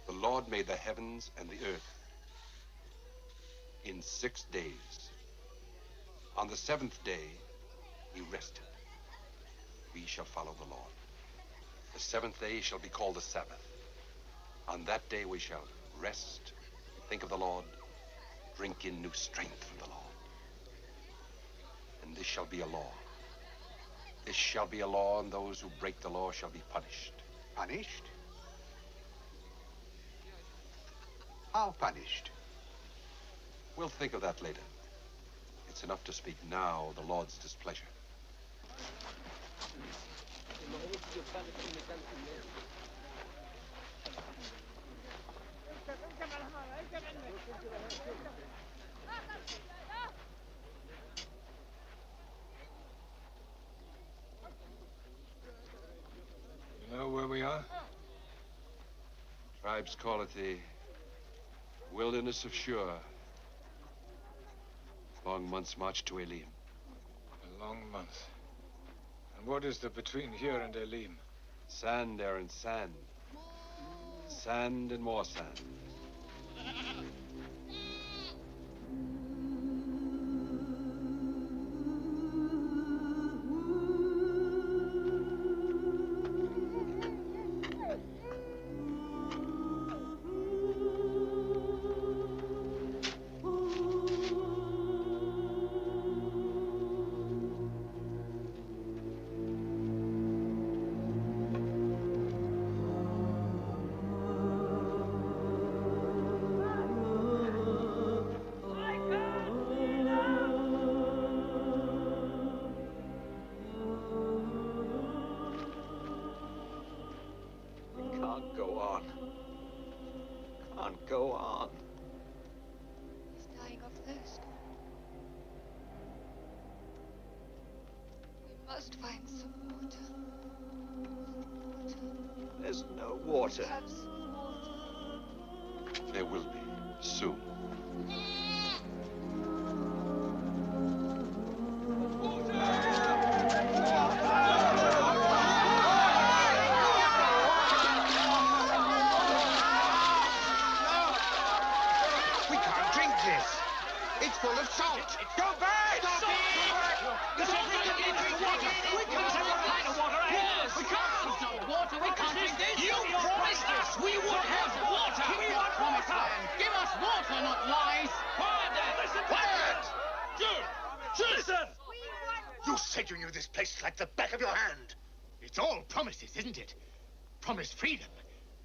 The Lord made the heavens and the earth in 6 days. On the 7th day, he rested. We shall follow the Lord. The 7th day shall be called the Sabbath. On that day we shall rest, think of the Lord, drink in new strength from the Lord. And this shall be a law. This shall be a law, and those who break the law shall be punished. Punished? How punished? We'll think of that later. It's enough to speak now of the Lord's displeasure. You know where we are? Tribes call it the wilderness of Shur. Long month's march to Elim. A long month. And what is there between here and Elim? Sand, Aaron, sand. Sand and more sand. Go on. He's dying of thirst. We must find some water. There's no water. Have some water. There will be, soon. Full of salt. Go back! Stop it! We can't drink this! You promised us we would have water! We want water! Give us water, not lies! Quiet then! Quiet! Jude! Listen! You said you knew this place like the back of your hand. It's all promises, isn't it? Promised freedom,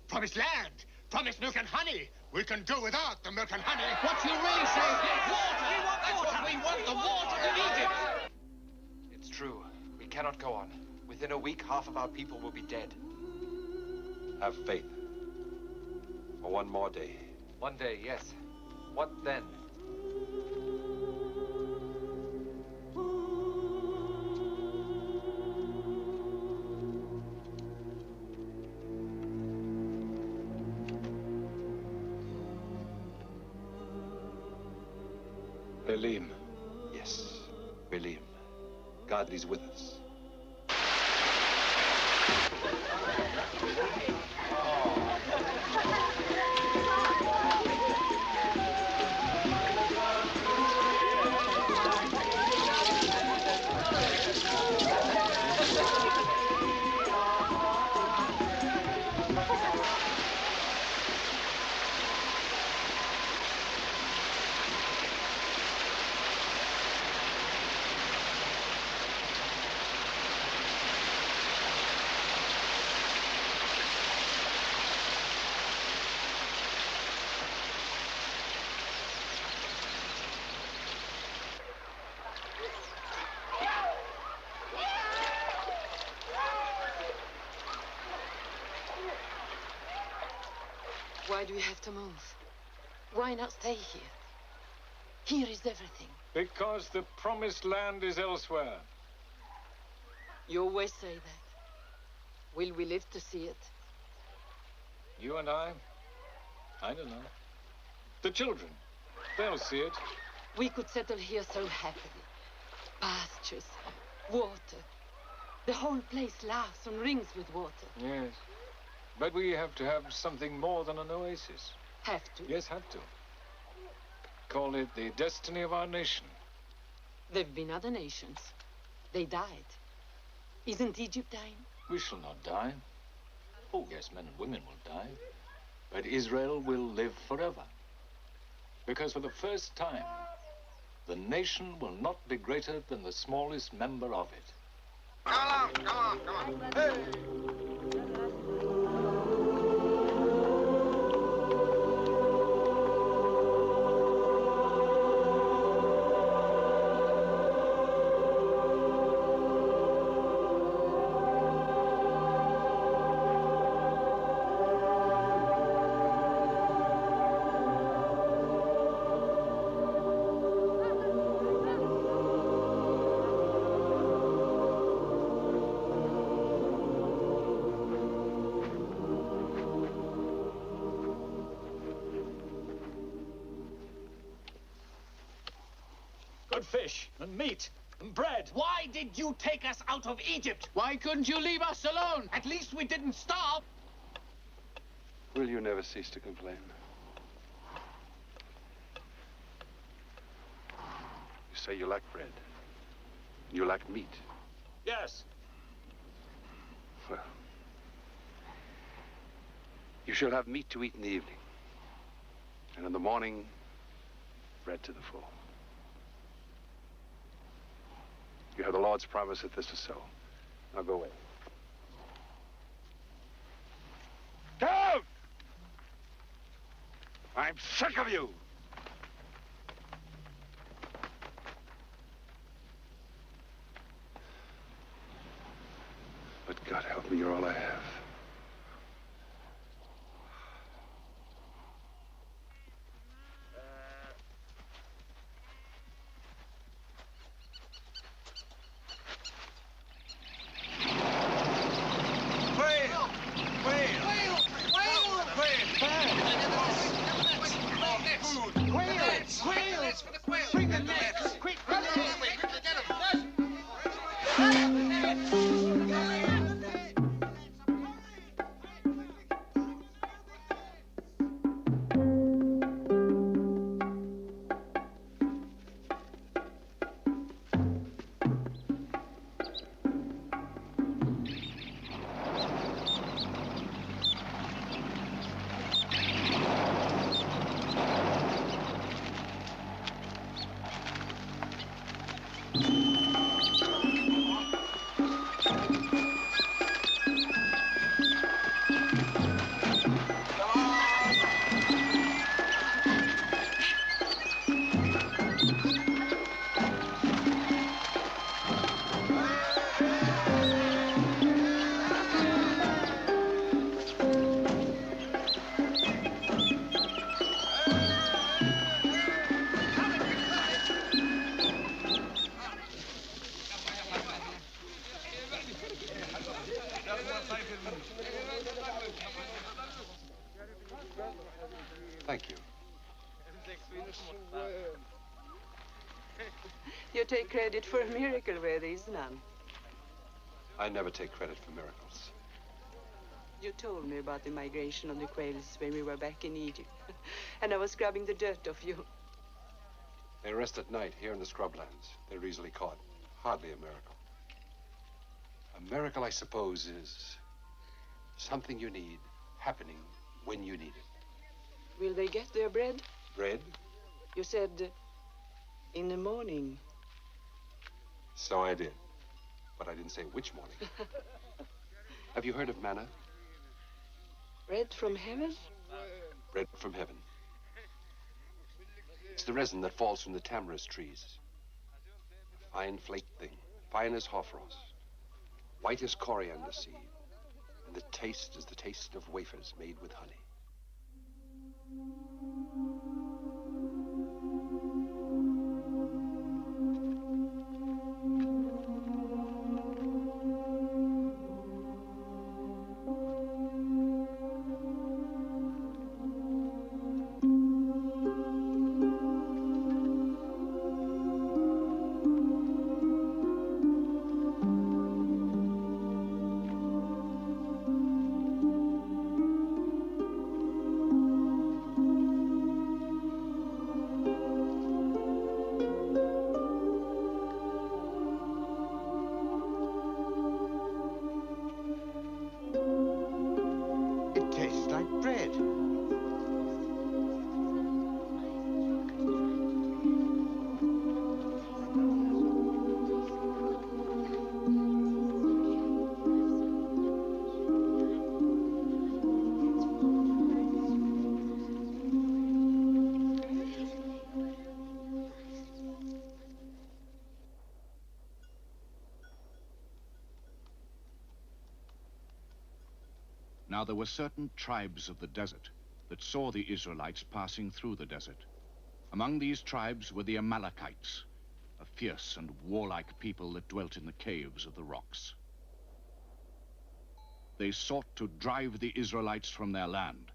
promised land, promised milk and honey. We can do without the milk and honey. What you really say is water! We want the water of Egypt! It's true. We cannot go on. Within a week, half of our people will be dead. Have faith. For one more day. One day, yes. What then? Elim. Yes, Elim. God is with us. Why do we have to move? Why not stay here? Here is everything. Because the promised land is elsewhere. You always say that. Will we live to see it? You and I don't know. The children, they'll see it. We could settle here so happily. Pastures, water. The whole place laughs and rings with water. Yes. But we have to have something more than an oasis. Have to? Yes, have to. Call it the destiny of our nation. There've been other nations. They died. Isn't Egypt dying? We shall not die. Oh, yes, men and women will die. But Israel will live forever. Because for the first time, the nation will not be greater than the smallest member of it. Come on, come on, come on. Hey! Good fish and meat and bread. Why did you take us out of Egypt? Why couldn't you leave us alone? At least we didn't starve. Will you never cease to complain? You say you lack bread. You lack meat. Yes. Well, you shall have meat to eat in the evening. And in the morning, bread to the full. You have the Lord's promise that this is so. Now go away. Down! I'm sick of you! But God help me, you're all I have. Thank you. You take credit for a miracle where there is none. I never take credit for miracles. You told me about the migration of the quails when we were back in Egypt. And I was scrubbing the dirt off you. They rest at night here in the scrublands. They're easily caught. Hardly a miracle. A miracle, I suppose, is something you need happening when you need it. Will they get their bread? Bread? You said in the morning. So I did. But I didn't say which morning. Have you heard of manna? Bread from heaven? Bread from heaven. It's the resin that falls from the tamarisk trees. A fine flaked thing, fine as hoarfrost, white as coriander seed, and the taste is the taste of wafers made with honey. It tastes like bread. Now there were certain tribes of the desert that saw the Israelites passing through the desert. Among these tribes were the Amalekites, a fierce and warlike people that dwelt in the caves of the rocks. They sought to drive the Israelites from their land.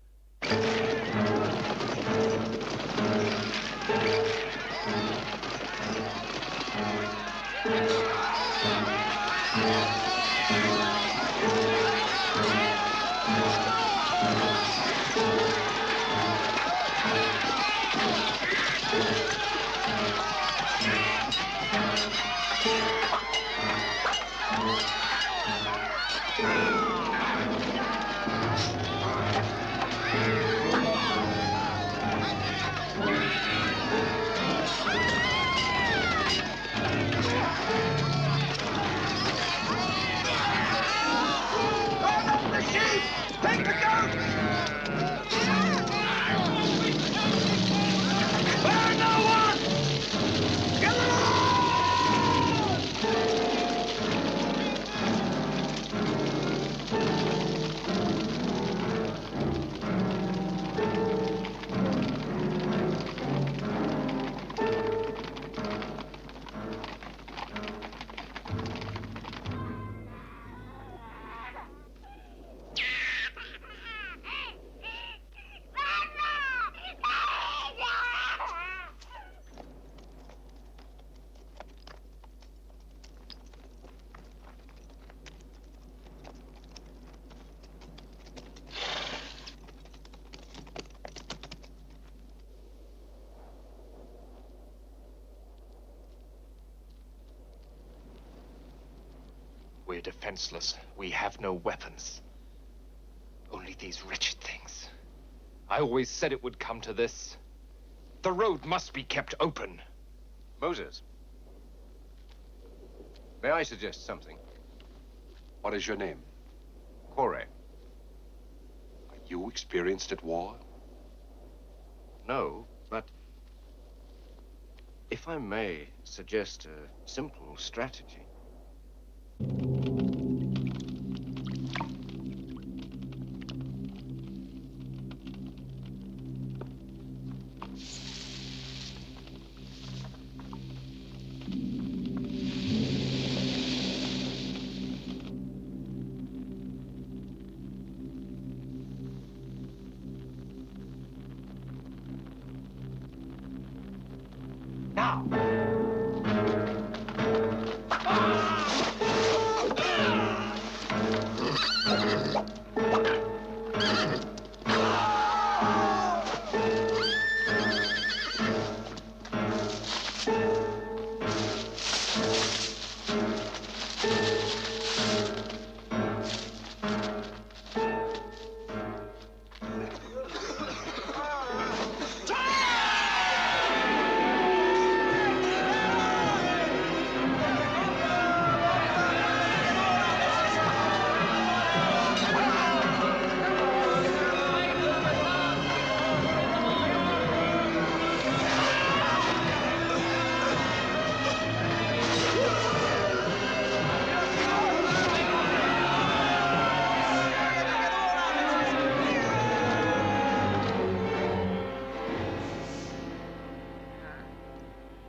Take the goat! Spare no one! Get We're defenseless. We have no weapons. Only these wretched things. I always said it would come to this. The road must be kept open. Moses, may I suggest something? What is your name? Kore. Are you experienced at war? No, but if I may suggest a simple strategy. now!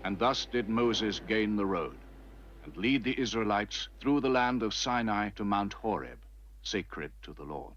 And thus did Moses gain the road and lead the Israelites through the land of Sinai to Mount Horeb, sacred to the Lord.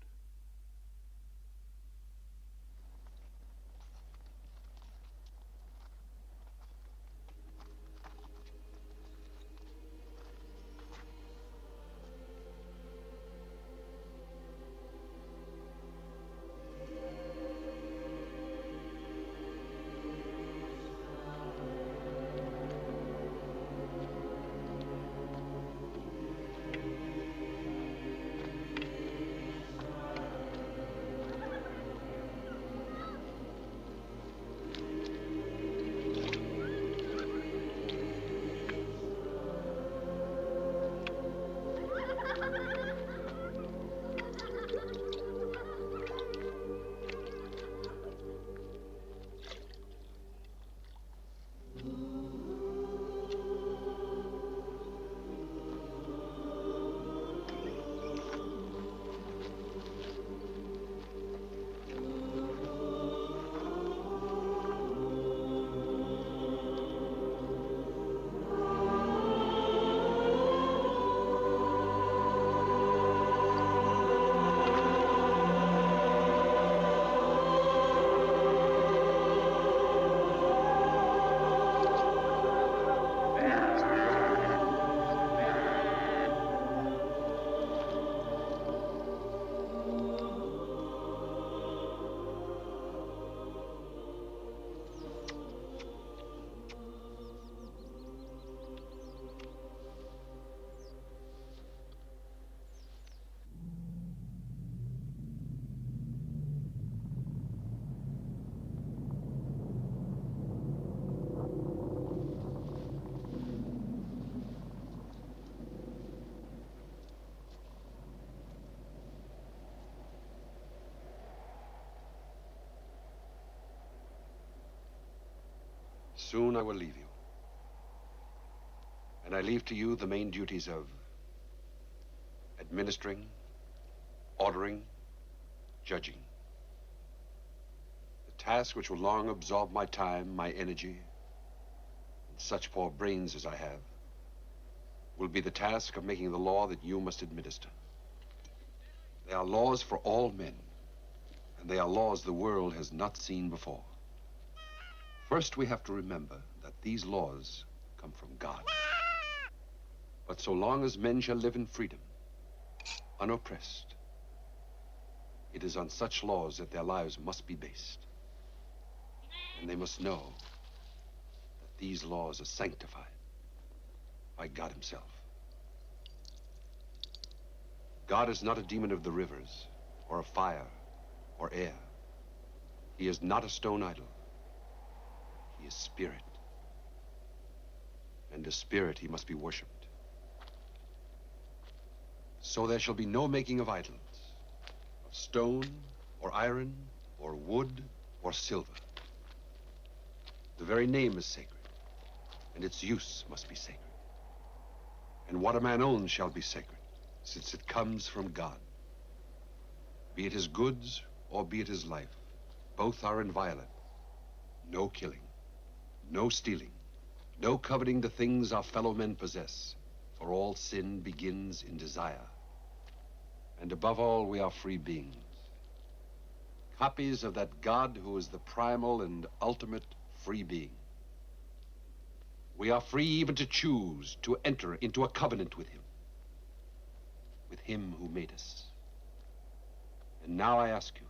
Soon I will leave you. And I leave to you the main duties of administering, ordering, judging. The task which will long absorb my time, my energy, and such poor brains as I have, will be the task of making the law that you must administer. They are laws for all men, and they are laws the world has not seen before. First, we have to remember that these laws come from God. But so long as men shall live in freedom, unoppressed, it is on such laws that their lives must be based. And they must know that these laws are sanctified by God himself. God is not a demon of the rivers, or of fire, or air. He is not a stone idol. He is spirit. And as spirit, he must be worshipped. So there shall be no making of idols, of stone, or iron, or wood, or silver. The very name is sacred, and its use must be sacred. And what a man owns shall be sacred, since it comes from God. Be it his goods, or be it his life, both are inviolate. No killing, no stealing, no coveting the things our fellow men possess, for all sin begins in desire. And above all, we are free beings, copies of that God who is the primal and ultimate free being. We are free even to choose to enter into a covenant with him who made us. And now I ask you,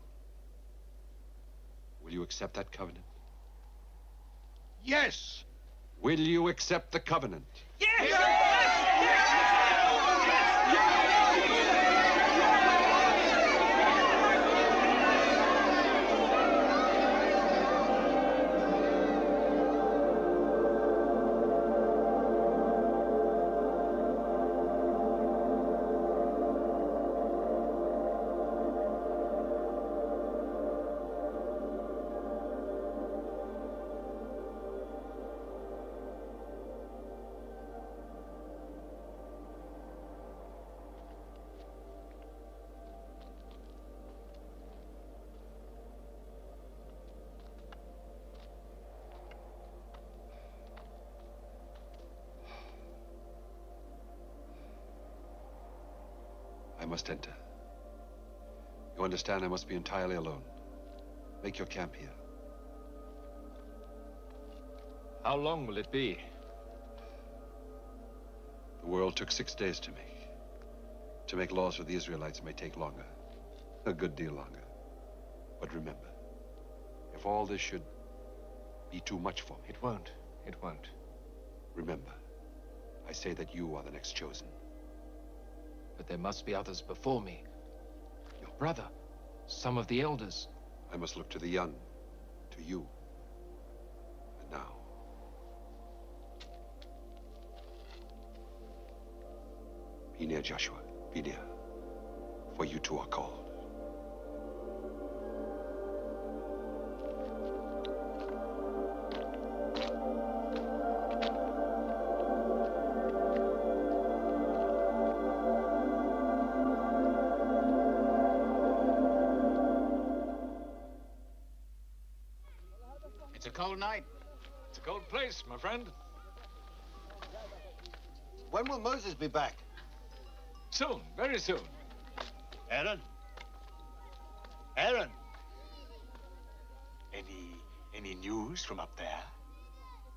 will you accept that covenant? Yes! Will you accept the covenant? I must enter. You understand I must be entirely alone. Make your camp here. How long will it be? The world took 6 days to make. To make laws for the Israelites may take longer. A good deal longer. But remember, if all this should be too much for me... It won't. It won't. Remember, I say that you are the next chosen. But there must be others before me. Your brother, some of the elders. I must look to the young, to you. And now... be near Joshua. Be near. For you two are called. It's a cold night. It's a cold place, my friend. When will Moses be back? Soon, very soon. Aaron? Aaron? Any news from up there?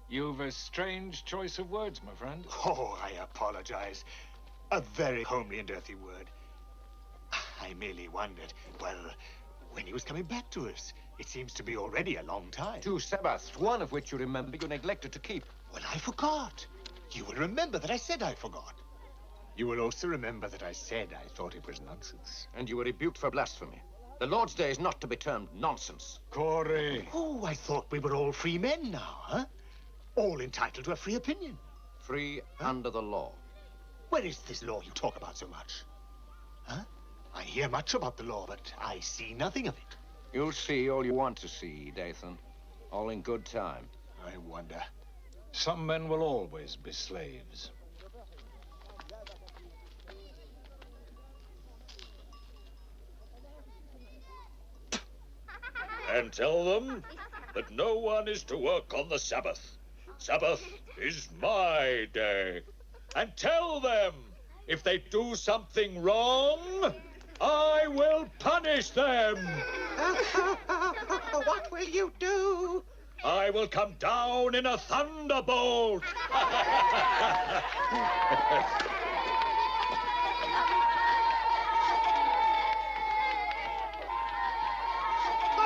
You've a strange choice of words, my friend. Oh, I apologize. A very homely and earthy word. I merely wondered, well, when he was coming back to us. It seems to be already a long time. 2 Sabbaths, one of which you remember you neglected to keep. Well, I forgot. You will remember that I said I forgot. You will also remember that I said I thought it was nonsense. And you were rebuked for blasphemy. The Lord's Day is not to be termed nonsense. Corey. Oh, I thought we were all free men now, huh? All entitled to a free opinion. Free under the law. Where is this law you talk about so much? Huh? I hear much about the law, but I see nothing of it. You'll see all you want to see, Dathan. All in good time. I wonder. Some men will always be slaves. And tell them that no one is to work on the Sabbath. Sabbath is my day. And tell them, if they do something wrong, I will punish them. What will you do? I will come down in a thunderbolt. Go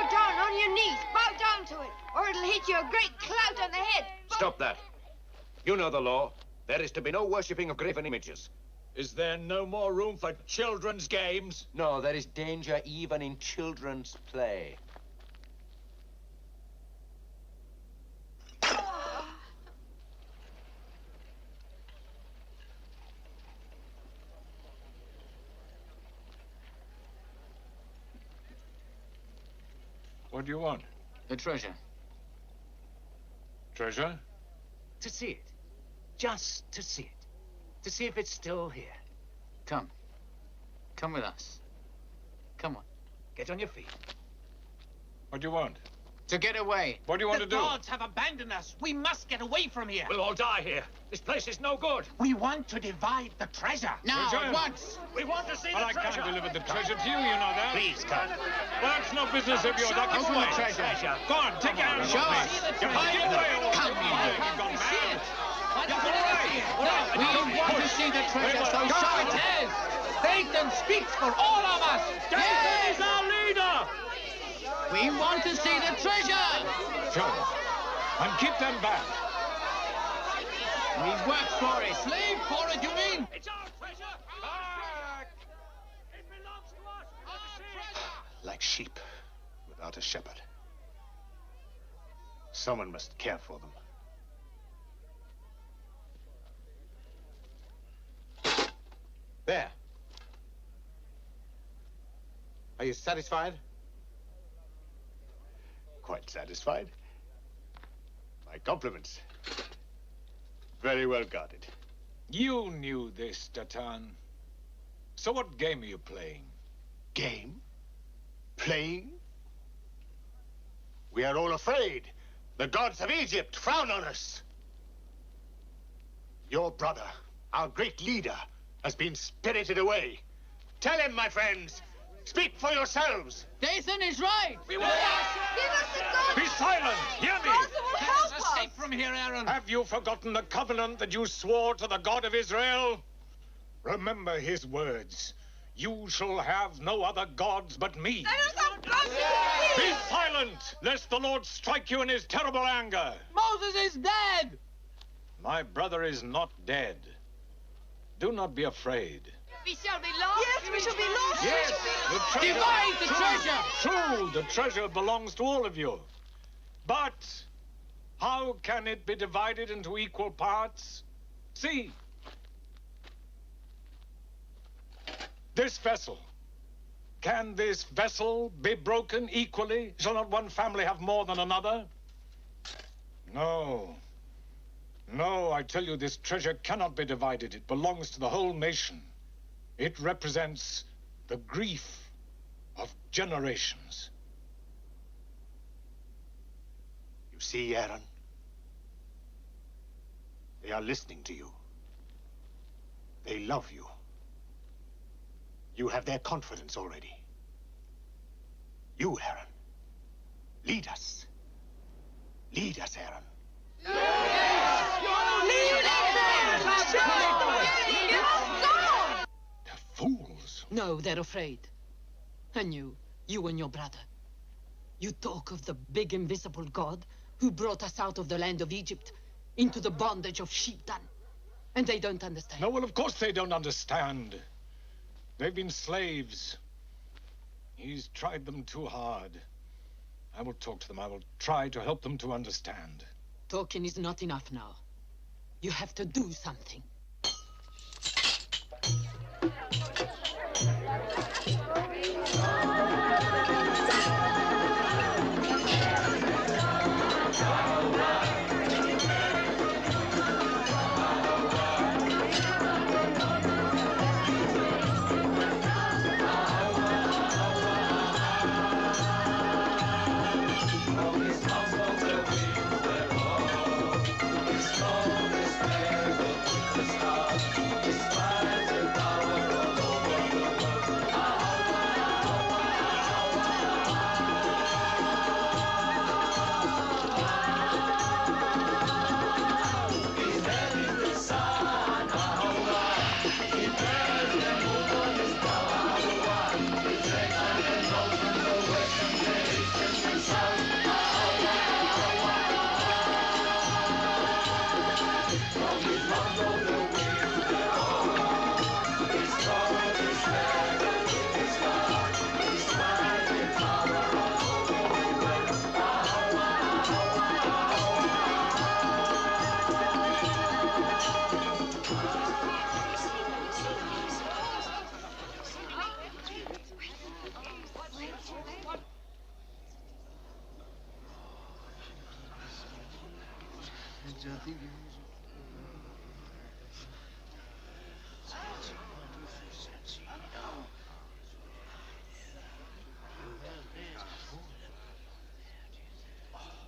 down on your knees. Bow down to it, or it'll hit you a great clout on the head. Stop that. You know the law. There is to be no worshipping of graven images. Is there no more room for children's games? No, there is danger even in children's play. What do you want? The treasure. Treasure? To see it. Just to see it. To see if it's still here. Come. Come with us. Come on. Get on your feet. What do you want? To get away. What do you want to do? The gods have abandoned us. We must get away from here. We'll all die here. This place is no good. We want to divide the treasure. Now, Treasure? at once. We want to see Well, the I treasure. can't deliver the treasure to you, you know that. Please, come. Well, that's no business of yours. I'll give Open away. the treasure. Go on, take your hands Show off us. me. You're hiding away. Come here. You've gone mad. We want to see the treasure, so show it is. Satan speaks for all of us. Dathan is our leader. We want to see the treasure. Show them. And keep them back. We work for it. Slave for it, you mean? It's our treasure. Back. It belongs to us. Like sheep without a shepherd. Someone must care for them. There. Are you satisfied? Quite satisfied. My compliments. Very well guarded. You knew this, Dathan. So what game are you playing? Game? Playing? We are all afraid. The gods of Egypt frown on us. Your brother, our great leader, has been spirited away. Tell him, my friends. Speak for yourselves. Dathan is right. Give us the God. Be silent. Hear me. God will help us. Escape from here, Aaron. Have you forgotten the covenant that you swore to the God of Israel? Remember his words. You shall have no other gods but me. Be silent, lest the Lord strike you in his terrible anger. Moses is dead. My brother is not dead. Do not be afraid. We shall be lost. Yes, we shall be lost. Yes, the treasure. Divide the treasure. True, the treasure belongs to all of you. But how can it be divided into equal parts? See, this vessel. Can this vessel be broken equally? Shall not one family have more than another? No. No, I tell you, this treasure cannot be divided. It belongs to the whole nation. It represents the grief of generations. You see, Aaron? They are listening to you. They love you. You have their confidence already. You, Aaron. Lead us. Lead us, Aaron. Fools. No, they're afraid. And you and your brother. You talk of the big invisible God who brought us out of the land of Egypt into the bondage of sheepdon. And they don't understand. No, well, of course they don't understand. They've been slaves. He's tried them too hard. I will talk to them. I will try to help them to understand. Talking is not enough now. You have to do something.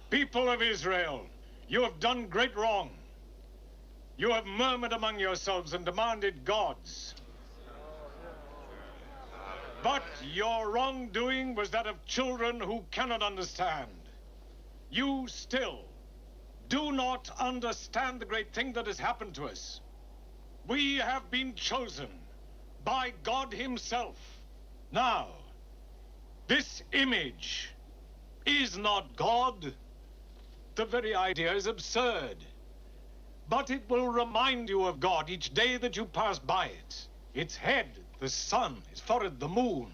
People of Israel, you have done great wrong. You have murmured among yourselves and demanded gods. But your wrongdoing was that of children who cannot understand. You still do not understand the great thing that has happened to us. We have been chosen by God himself. Now, this image is not God. The very idea is absurd. But it will remind you of God each day that you pass by it. Its head, the sun, its forehead, the moon,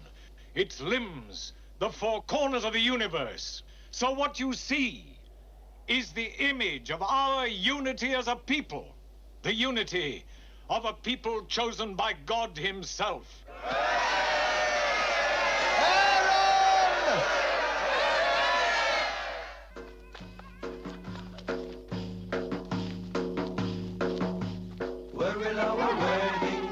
its limbs, the four corners of the universe. So what you see is the image of our unity as a people, the unity of a people chosen by God himself. Where will our wedding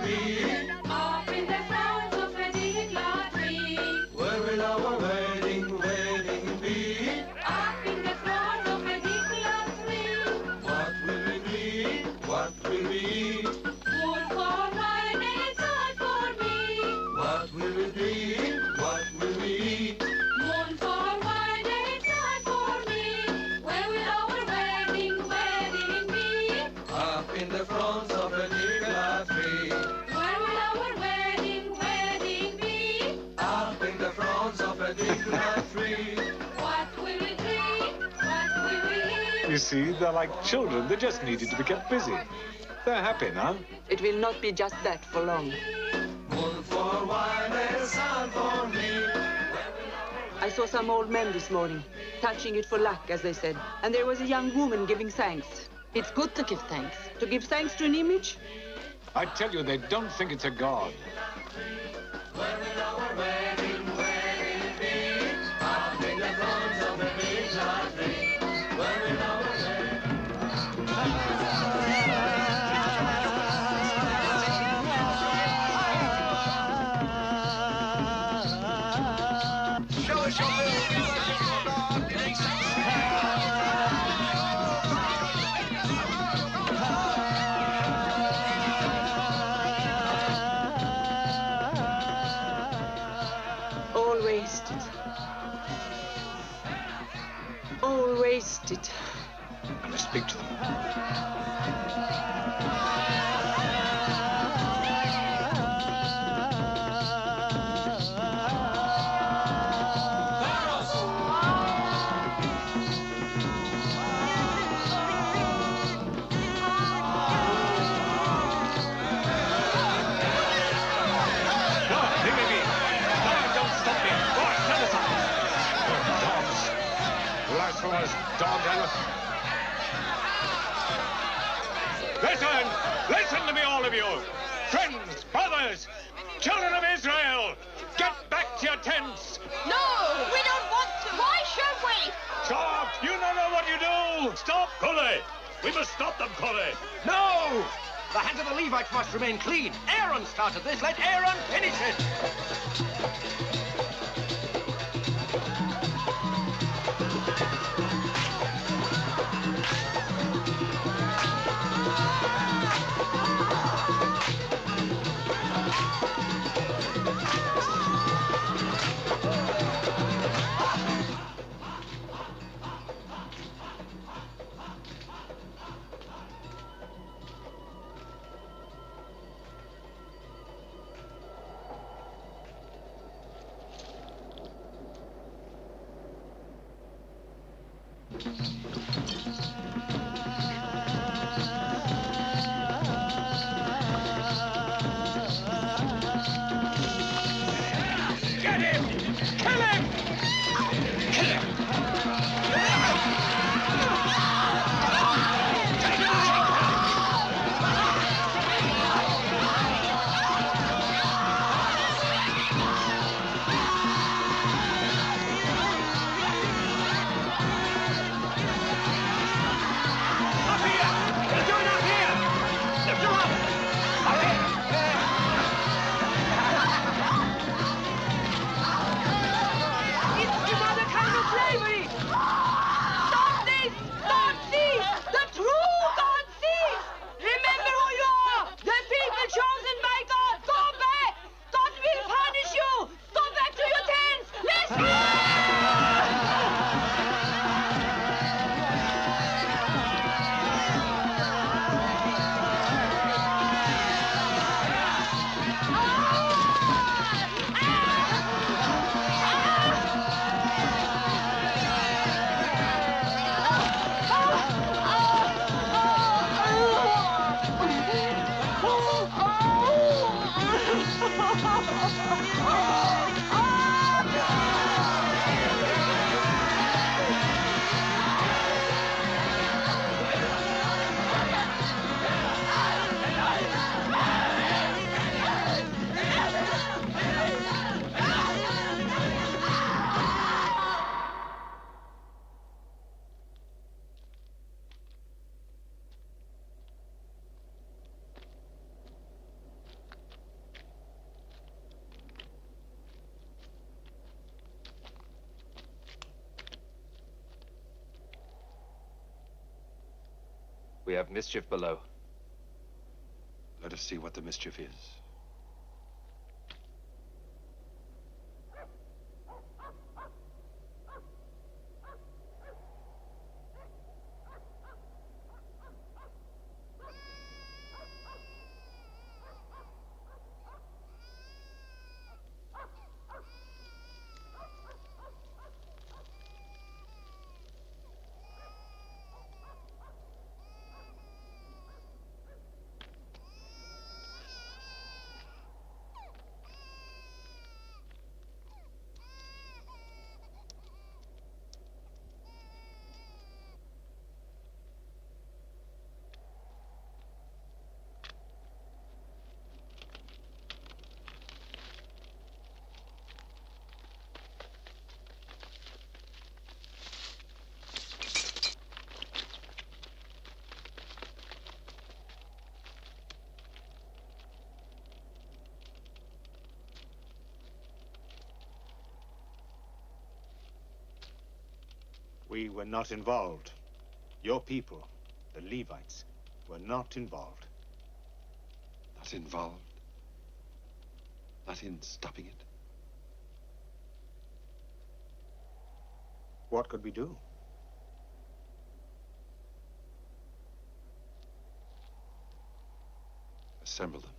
be? Up in the grounds of a deep tree. Where will our wedding be? Up in the grounds of a deep tree. What will we be? What will we? Wood for wine and salt for me. up in the fronds of the Nikla tree. Where will our wedding be? Up in the fronds of the Nikla tree. What will we drink? What will we eat? You see, they're like children. They just needed to be kept busy. They're happy now. It will not be just that for long. One for wine and sun for me. I saw some old men this morning, touching it for luck, as they said. And there was a young woman giving thanks. It's good to give thanks. To give thanks to an image? I tell you, they don't think it's a god. Where will our wedding be? Up in the fronds of the Nikla tree. Where will our Show us your All wasted. All wasted. I must speak to them. Dog animal. Listen to me, all of you. Friends, brothers, children of Israel, get back to your tents. No, we don't want to. Why should we? Stop! You don't know what you do! Stop, Kule! We must stop them, Kule! No! The hands of the Levites must remain clean. Aaron started this. Let Aaron finish it. Get him! Kill him! Kill him! It's another kind of slavery. Stop this! God sees! The true God sees! Remember who you are! The people chosen by God! Go back! God will punish you! Go back to your tents! Listen! We have mischief below. Let us see what the mischief is. We were not involved. Your people, the Levites, were not involved. Not involved? Not in stopping it? What could we do? Assemble them.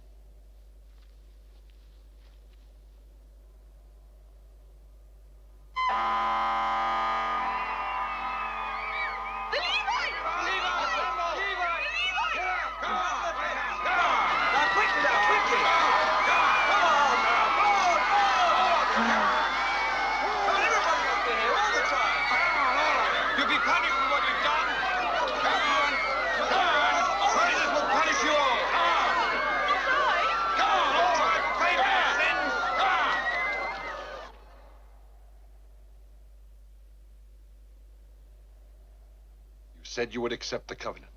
Said you would accept the covenant,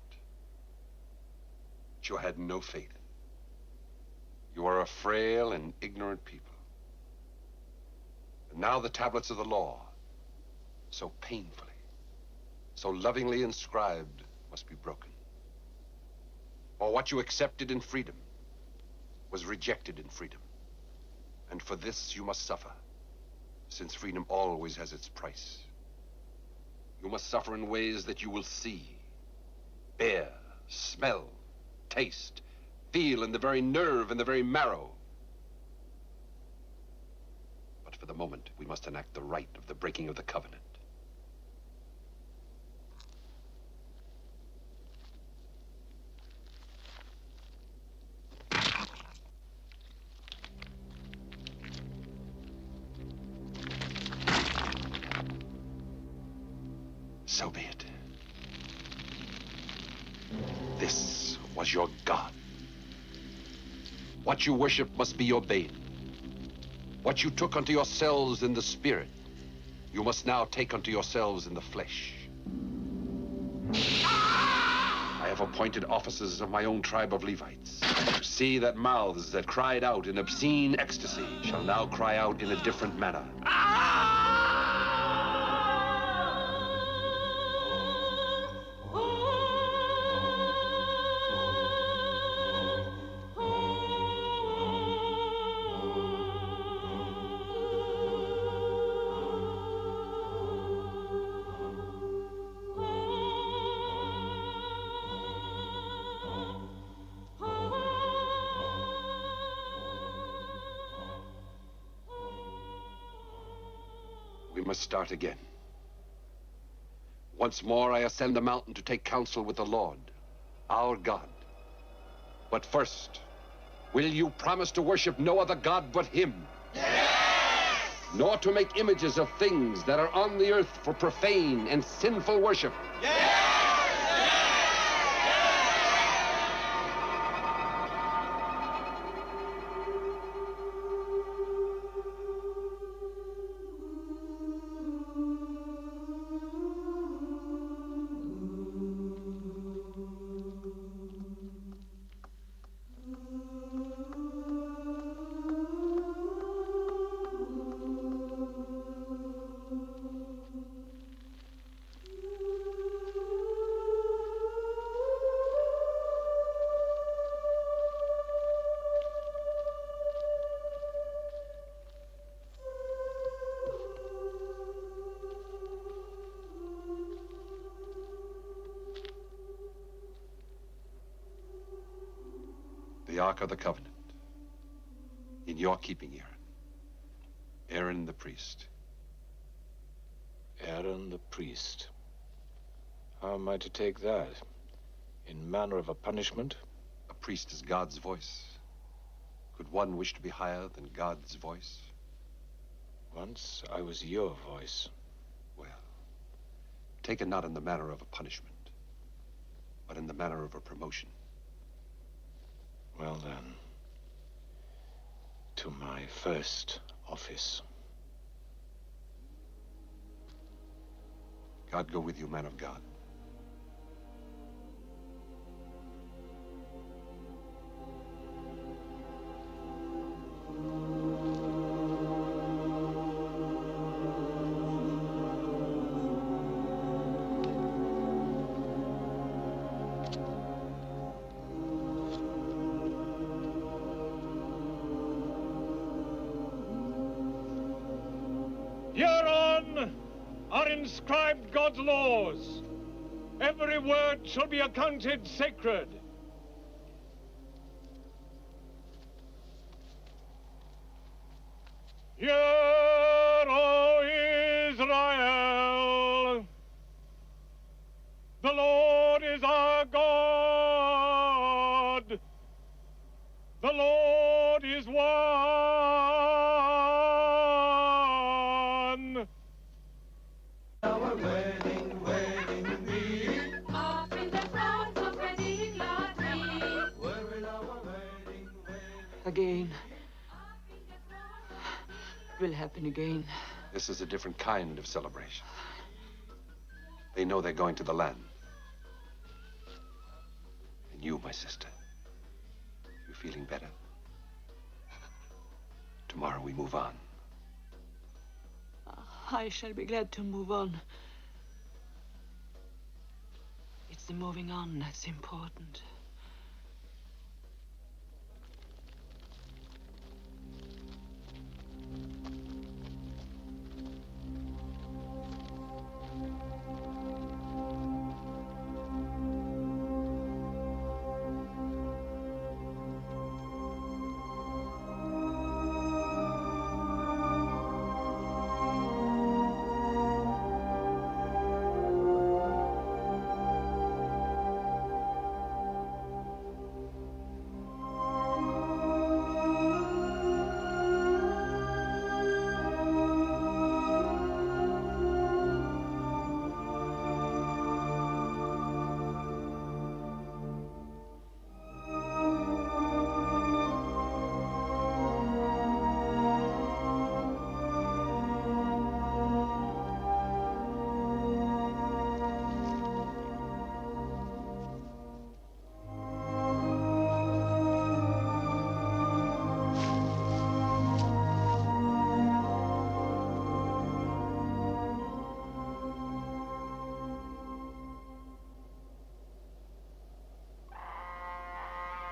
but you had no faith. You are a frail and ignorant people. And now the tablets of the law, so painfully, so lovingly inscribed, must be broken. For what you accepted in freedom was rejected in freedom. And for this you must suffer, since freedom always has its price. You must suffer in ways that you will see, bear, smell, taste, feel in the very nerve and the very marrow. But for the moment, we must enact the rite of the breaking of the covenant. So be it. This was your God. What you worship must be your bane. What you took unto yourselves in the spirit, you must now take unto yourselves in the flesh. I have appointed officers of my own tribe of Levites to see that mouths that cried out in obscene ecstasy shall now cry out in a different manner. We must start again. Once more, I ascend the mountain to take counsel with the Lord, our God. But first, will you promise to worship no other God but Him? Yes! Nor to make images of things that are on the earth for profane and sinful worship? Yes! The Ark of the Covenant. In your keeping, Aaron. Aaron the priest. Aaron the priest. How am I to take that? In manner of a punishment? A priest is God's voice. Could one wish to be higher than God's voice? Once I was your voice. Well, take it not in the manner of a punishment, but in the manner of a promotion. Well then, to my first office. God go with you, man of God. Hereon are inscribed God's laws. Every word shall be accounted sacred. Hear, O Israel, the Lord is our God. The Lord is one. Our wedding, wedding be. Off in the crowd, so ready, glad we. Where will our wedding, Again. It will happen again. This is a different kind of celebration. They know they're going to the land. And you, my sister, you feeling better? Tomorrow we move on. I shall be glad to move on. It's the moving on that's important.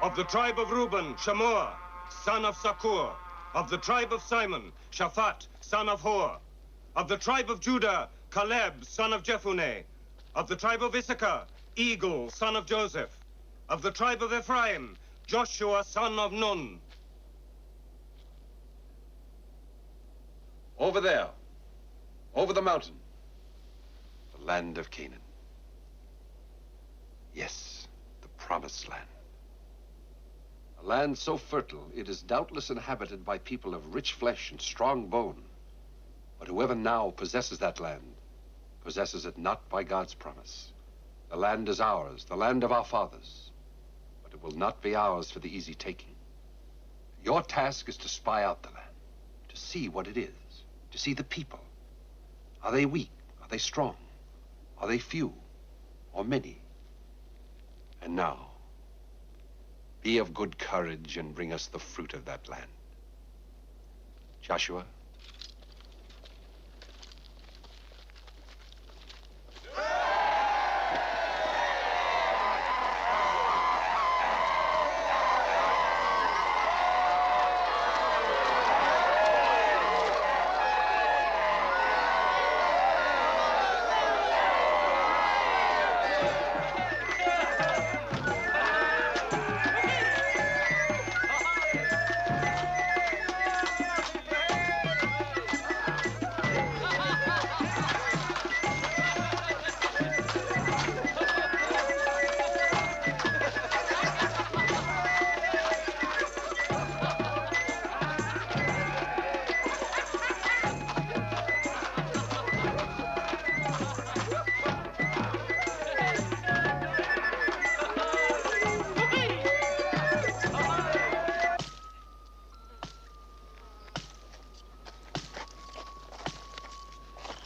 Of the tribe of Reuben, Shammua, son of Sakur. Of the tribe of Simon, Shaphat, son of Hor. Of the tribe of Judah, Caleb, son of Jephunneh. Of the tribe of Issachar, Eagle, son of Joseph. Of the tribe of Ephraim, Joshua, son of Nun. Over there, over the mountain, the land of Canaan. Yes, the promised land. A land so fertile, it is doubtless inhabited by people of rich flesh and strong bone. But whoever now possesses that land, possesses it not by God's promise. The land is ours, the land of our fathers. But it will not be ours for the easy taking. Your task is to spy out the land, to see what it is, to see the people. Are they weak? Are they strong? Are they few or many? And now, be of good courage and bring us the fruit of that land. Joshua?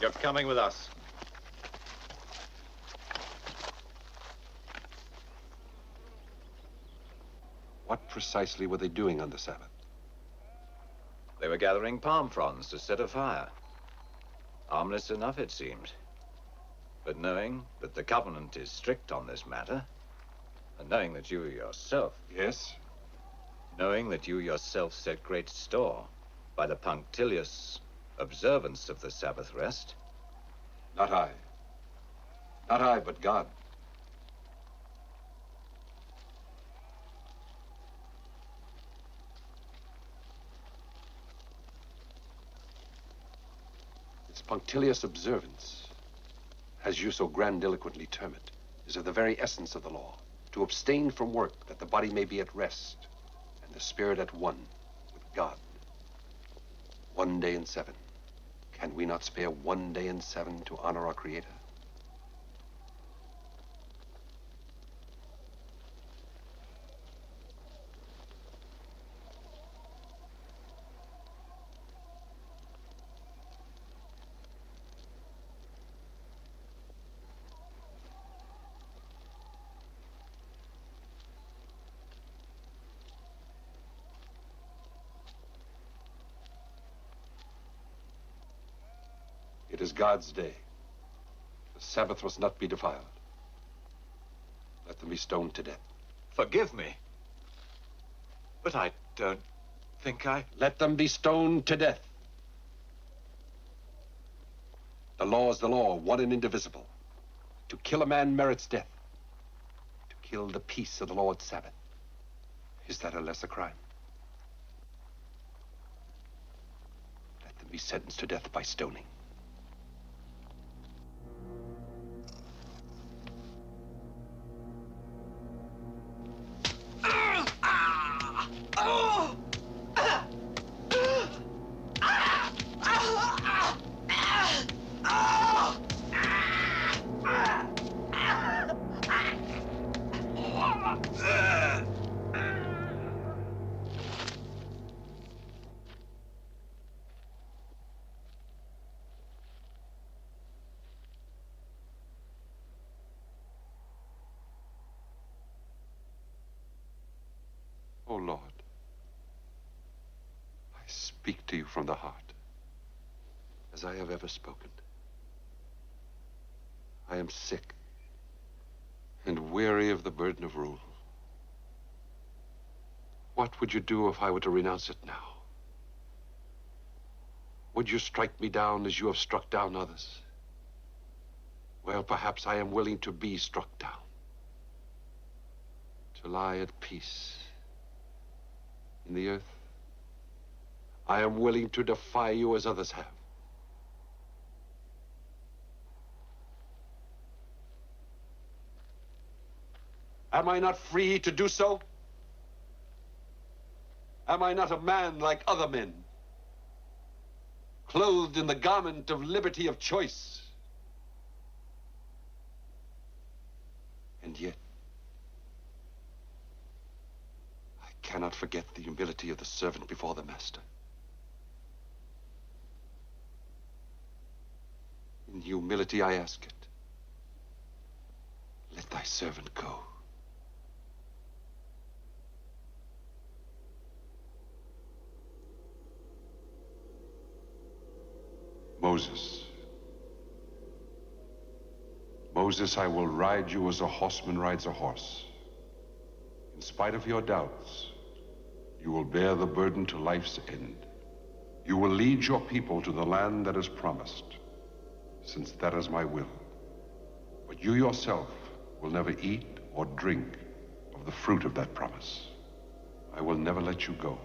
You're coming with us. What precisely were they doing on the Sabbath? They were gathering palm fronds to set afire. Harmless enough, it seemed. But knowing that the covenant is strict on this matter, and knowing that you yourself... Yes? Knowing that you yourself set great store by the punctilious observance of the Sabbath rest. Not I. Not I, but God. Its punctilious observance, as you so grandiloquently term it, is of the very essence of the law. To abstain from work, that the body may be at rest, and the spirit at one with God. 1 day in 7. Can we not spare 1 day in 7 to honor our Creator? It is God's day. The Sabbath must not be defiled. Let them be stoned to death. Forgive me. But I don't think I... Let them be stoned to death. The law is the law, one and indivisible. To kill a man merits death. To kill the peace of the Lord's Sabbath, is that a lesser crime? Let them be sentenced to death by stoning. Oh, Lord, I speak to you from the heart, as I have ever spoken. I am sick and weary of the burden of rule. What would you do if I were to renounce it now? Would you strike me down as you have struck down others? Well, perhaps I am willing to be struck down, to lie at peace in the earth. I am willing to defy you as others have. Am I not free to do so? Am I not a man like other men, clothed in the garment of liberty of choice? And yet, I cannot forget the humility of the servant before the master. In humility I ask it. Let thy servant go. Moses, I will ride you as a horseman rides a horse. In spite of your doubts, you will bear the burden to life's end. You will lead your people to the land that is promised, since that is my will. But you yourself will never eat or drink of the fruit of that promise. I will never let you go,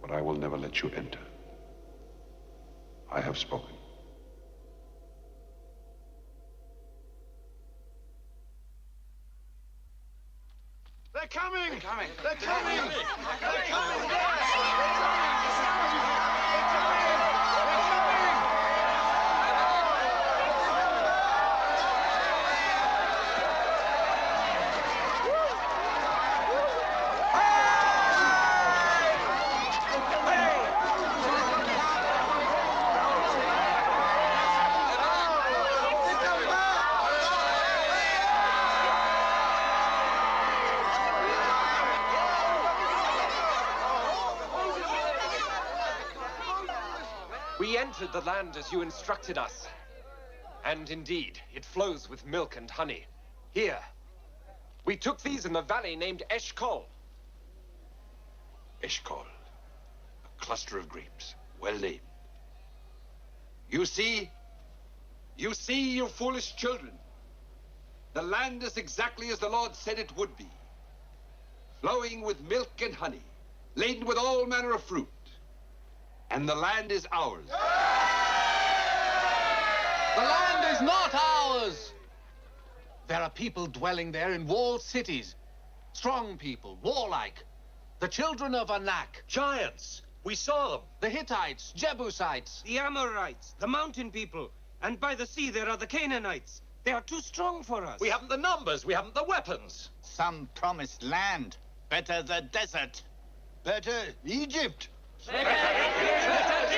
but I will never let you enter. I have spoken. They're coming! They're coming! They're coming! They're coming! We entered the land as you instructed us. And indeed, it flows with milk and honey. Here, we took these in the valley named Eshcol. Eshcol, a cluster of grapes, well named. You see? You see, you foolish children. The land is exactly as the Lord said it would be. Flowing with milk and honey, laden with all manner of fruit. And the land is ours. The land is not ours! There are people dwelling there in walled cities. Strong people, warlike. The children of Anak. Giants! We saw them. The Hittites, Jebusites. The Amorites, the mountain people. And by the sea there are the Canaanites. They are too strong for us. We haven't the numbers, we haven't the weapons. Some promised land. Better the desert. Better Egypt. Better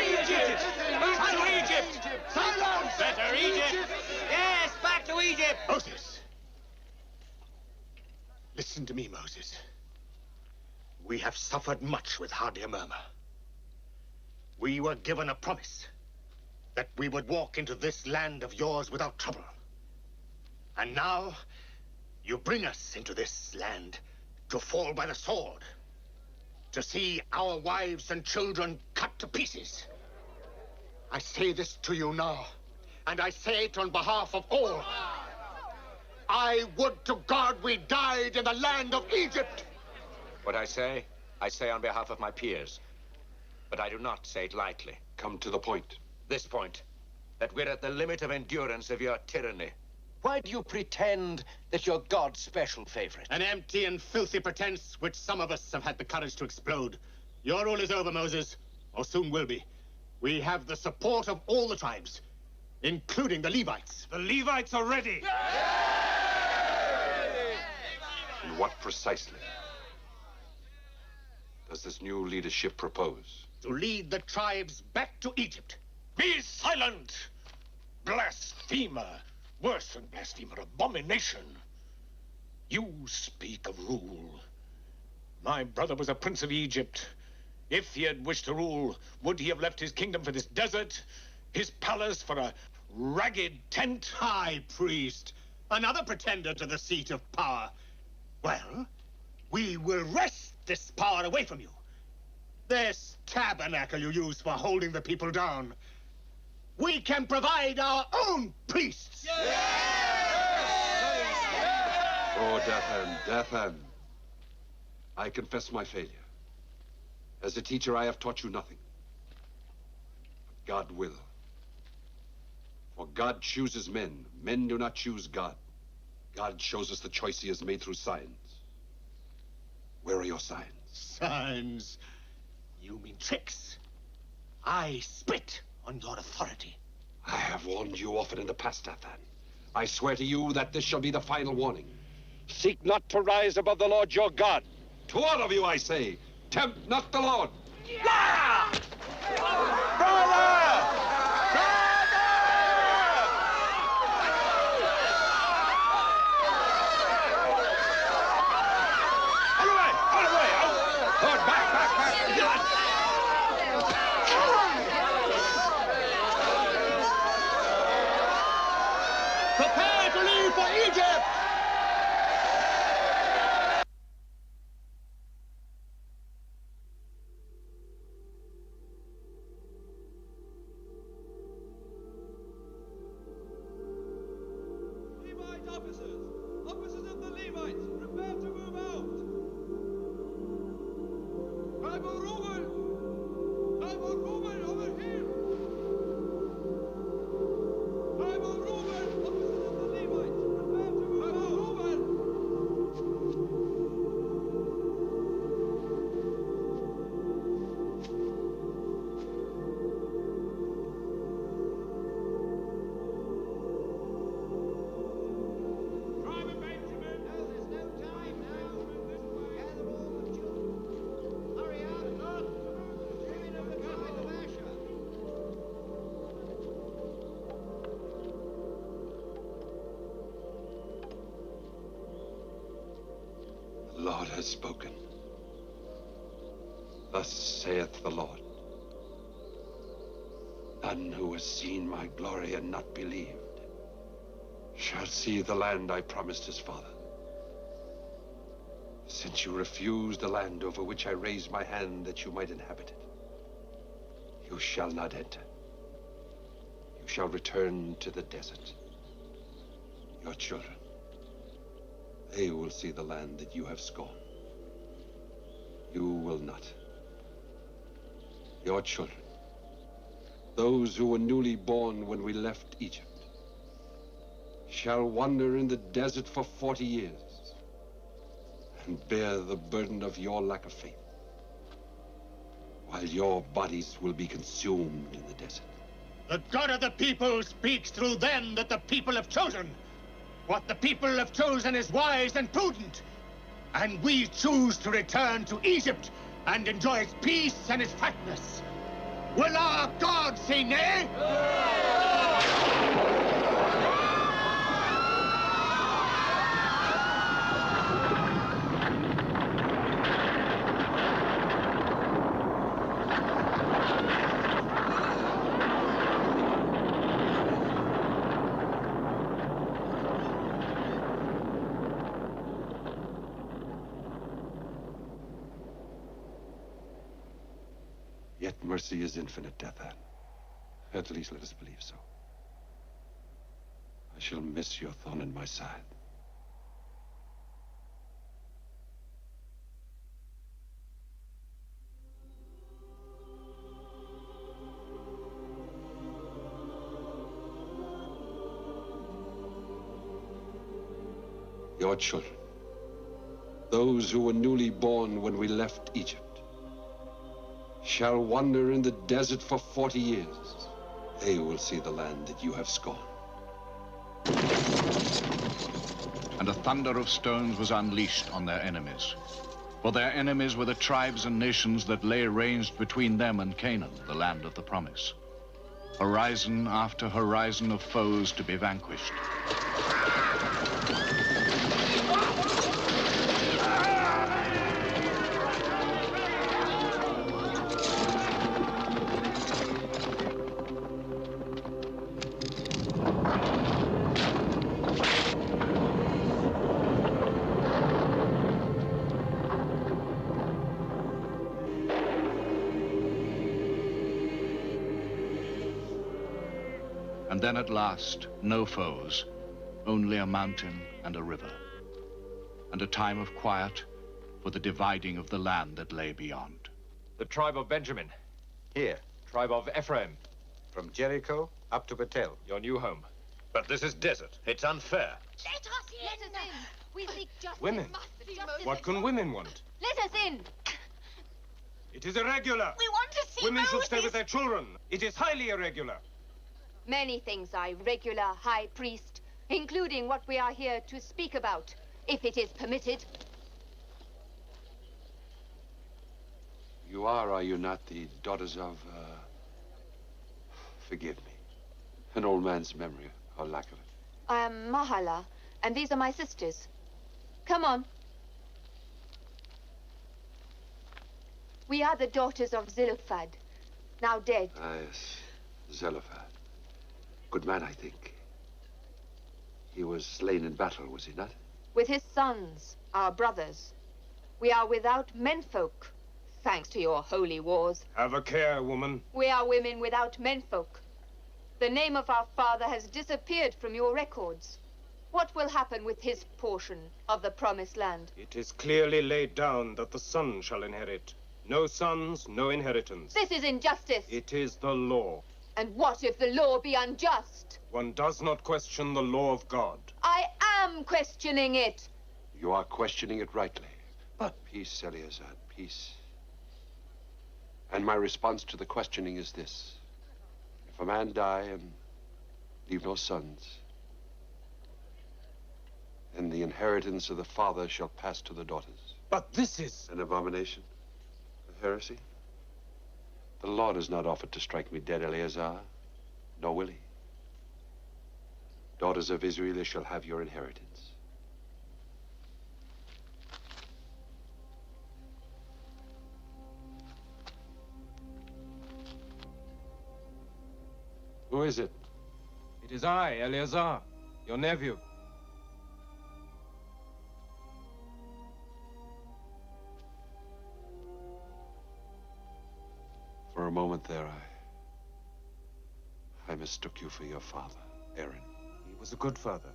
Egypt! Back to Egypt! Silence! Better Egypt! Yes, back to Egypt! Moses! Listen to me, Moses. We have suffered much with hardly a murmur. We were given a promise that we would walk into this land of yours without trouble. And now, you bring us into this land to fall by the sword, to see our wives and children cut to pieces. I say this to you now, and I say it on behalf of all. I would to God we died in the land of Egypt. What I say on behalf of my peers. But I do not say it lightly. Come to the point. This point, that we're at the limit of endurance of your tyranny. Why do you pretend that you're God's special favorite? An empty and filthy pretense which some of us have had the courage to explode. Your rule is over, Moses, or soon will be. We have the support of all the tribes, including the Levites. The Levites are ready! And what precisely does this new leadership propose? To lead the tribes back to Egypt. Be silent! Blasphemer! Worse than blasphemer, abomination! You speak of rule. My brother was a prince of Egypt. If he had wished to rule, would he have left his kingdom for this desert? His palace for a ragged tent? High priest, another pretender to the seat of power. Well, we will wrest this power away from you. This tabernacle you use for holding the people down. We can provide our own priests. Oh, Dathan. I confess my failure. As a teacher, I have taught you nothing. But God will. For God chooses men. Men do not choose God. God shows us the choice he has made through signs. Where are your signs? Signs? You mean tricks? I spit on your authority. I have warned you often in the past, Dathan. I swear to you that this shall be the final warning. Seek not to rise above the Lord your God. To all of you, I say, tempt not the Lord. Yeah! Prepare to leave for Egypt! Levite officers! Officers of the Levites, prepare to move out! Tribe of Reuben! Tribe of Reuben, over here! Tribe of Reuben! Officers of the Levites, prepare to move out! Reuben! Tribe of Benjamin! No, there's no time now. Gather all the children. Hurry up, son. Women of the tribe of Asher. The Lord has spoken. Thus saith the Lord. None who has seen my glory and not believed shall see the land I promised his father. Since you refused the land over which I raised my hand that you might inhabit it, you shall not enter. shall return to the desert. Your children, they will see the land that you have scorned. You will not. Your children, those who were newly born when we left Egypt, shall wander in the desert for 40 years and bear the burden of your lack of faith, while your bodies will be consumed in the desert. The God of the people speaks through them that the people have chosen. What the people have chosen is wise and prudent. And we choose to return to Egypt and enjoy its peace and its fatness. Will our God say nay? Yet mercy is infinite, Death Hand. At least let us believe so. I shall miss your thorn in my side. Your children, those who were newly born when we left Egypt, shall wander in the desert for 40 years. They will see the land that you have scorned. And a thunder of stones was unleashed on their enemies. For their enemies were the tribes and nations that lay ranged between them and Canaan, the land of the promise. Horizon after horizon of foes to be vanquished. And then at last, no foes, only a mountain and a river, and a time of quiet for the dividing of the land that lay beyond. The tribe of Benjamin. Here. Tribe of Ephraim. From Jericho up to Bethel. Your new home. But this is desert. It's unfair. Let us in. We seek justice. Women. Justice. What can women want? Let us in. It is irregular. We want to see Women should Moses. stay with their children. It is highly irregular. Many things are irregular, High Priest, including what we are here to speak about, if it is permitted. You are you not, the daughters of, forgive me, an old man's memory, or lack of it? I am Mahala, and these are my sisters. Come on. We are the daughters of Zelophehad, now dead. Ah, yes, Zelophehad. Good man, I think. He was slain in battle, was he not? With his sons, our brothers. We are without menfolk, thanks to your holy wars. Have a care, woman. We are women without menfolk. The name of our father has disappeared from your records. What will happen with his portion of the promised land? It is clearly laid down that the son shall inherit. No sons, no inheritance. This is injustice. It is the law. And what if the law be unjust? One does not question the law of God. I am questioning it. You are questioning it rightly. But peace, Eleazar, peace. And my response to the questioning is this. If a man die and leave no sons, then the inheritance of the father shall pass to the daughters. But this is an abomination, a heresy. The Lord has not offered to strike me dead, Eleazar, nor will he. Daughters of Israel shall have your inheritance. Who is it? It is I, Eleazar, your nephew. For a moment there, I mistook you for your father, Aaron. He was a good father.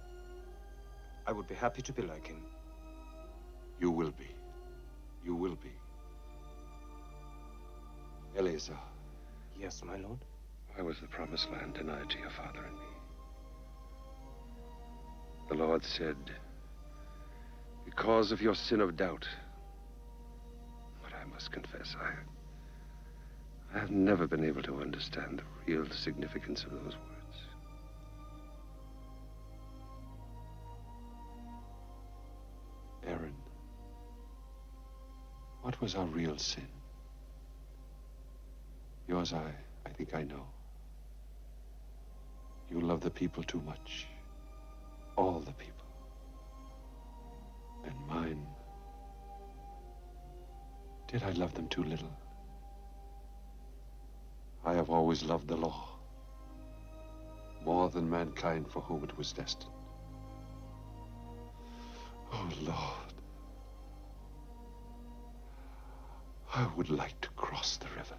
I would be happy to be like him. You will be. You will be. Eleazar. Yes, my lord? Why was the promised land denied to your father and me? The Lord said, because of your sin of doubt. But I must confess, I have never been able to understand the real significance of those words. Aaron, what was our real sin? Yours, I think I know. You love the people too much. All the people. And mine, did I love them too little? I have always loved the law more than mankind for whom it was destined. Oh, Lord, I would like to cross the river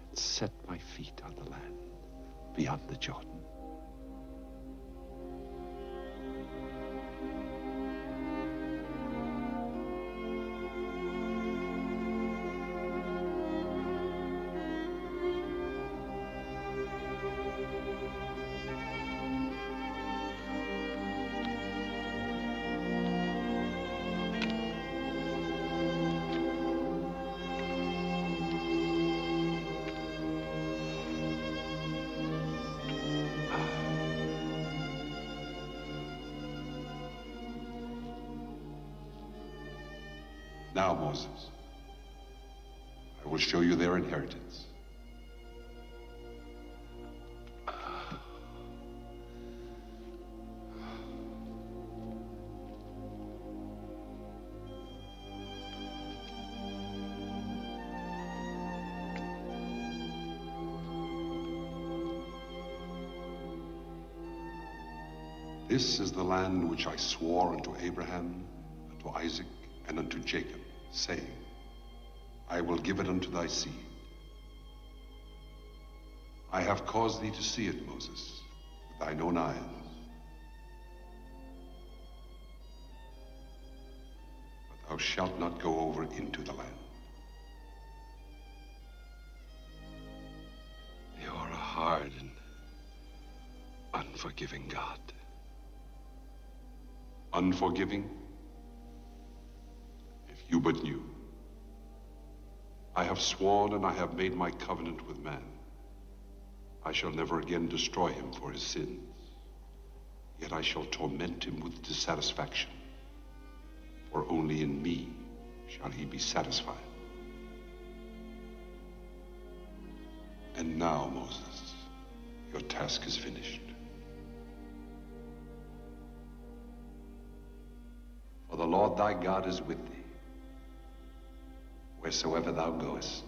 and set my feet on the land beyond the Jordan. Now, Moses, I will show you their inheritance. This is the land which I swore unto Abraham, unto Isaac, and unto Jacob, saying, I will give it unto thy seed. I have caused thee to see it, Moses, with thine own eyes. But thou shalt not go over into the land. You are a hard and unforgiving God. Unforgiving? You but knew. I have sworn and I have made my covenant with man. I shall never again destroy him for his sins. Yet I shall torment him with dissatisfaction. For only in me shall he be satisfied. And now, Moses, your task is finished. For the Lord thy God is with thee, wheresoever thou goest.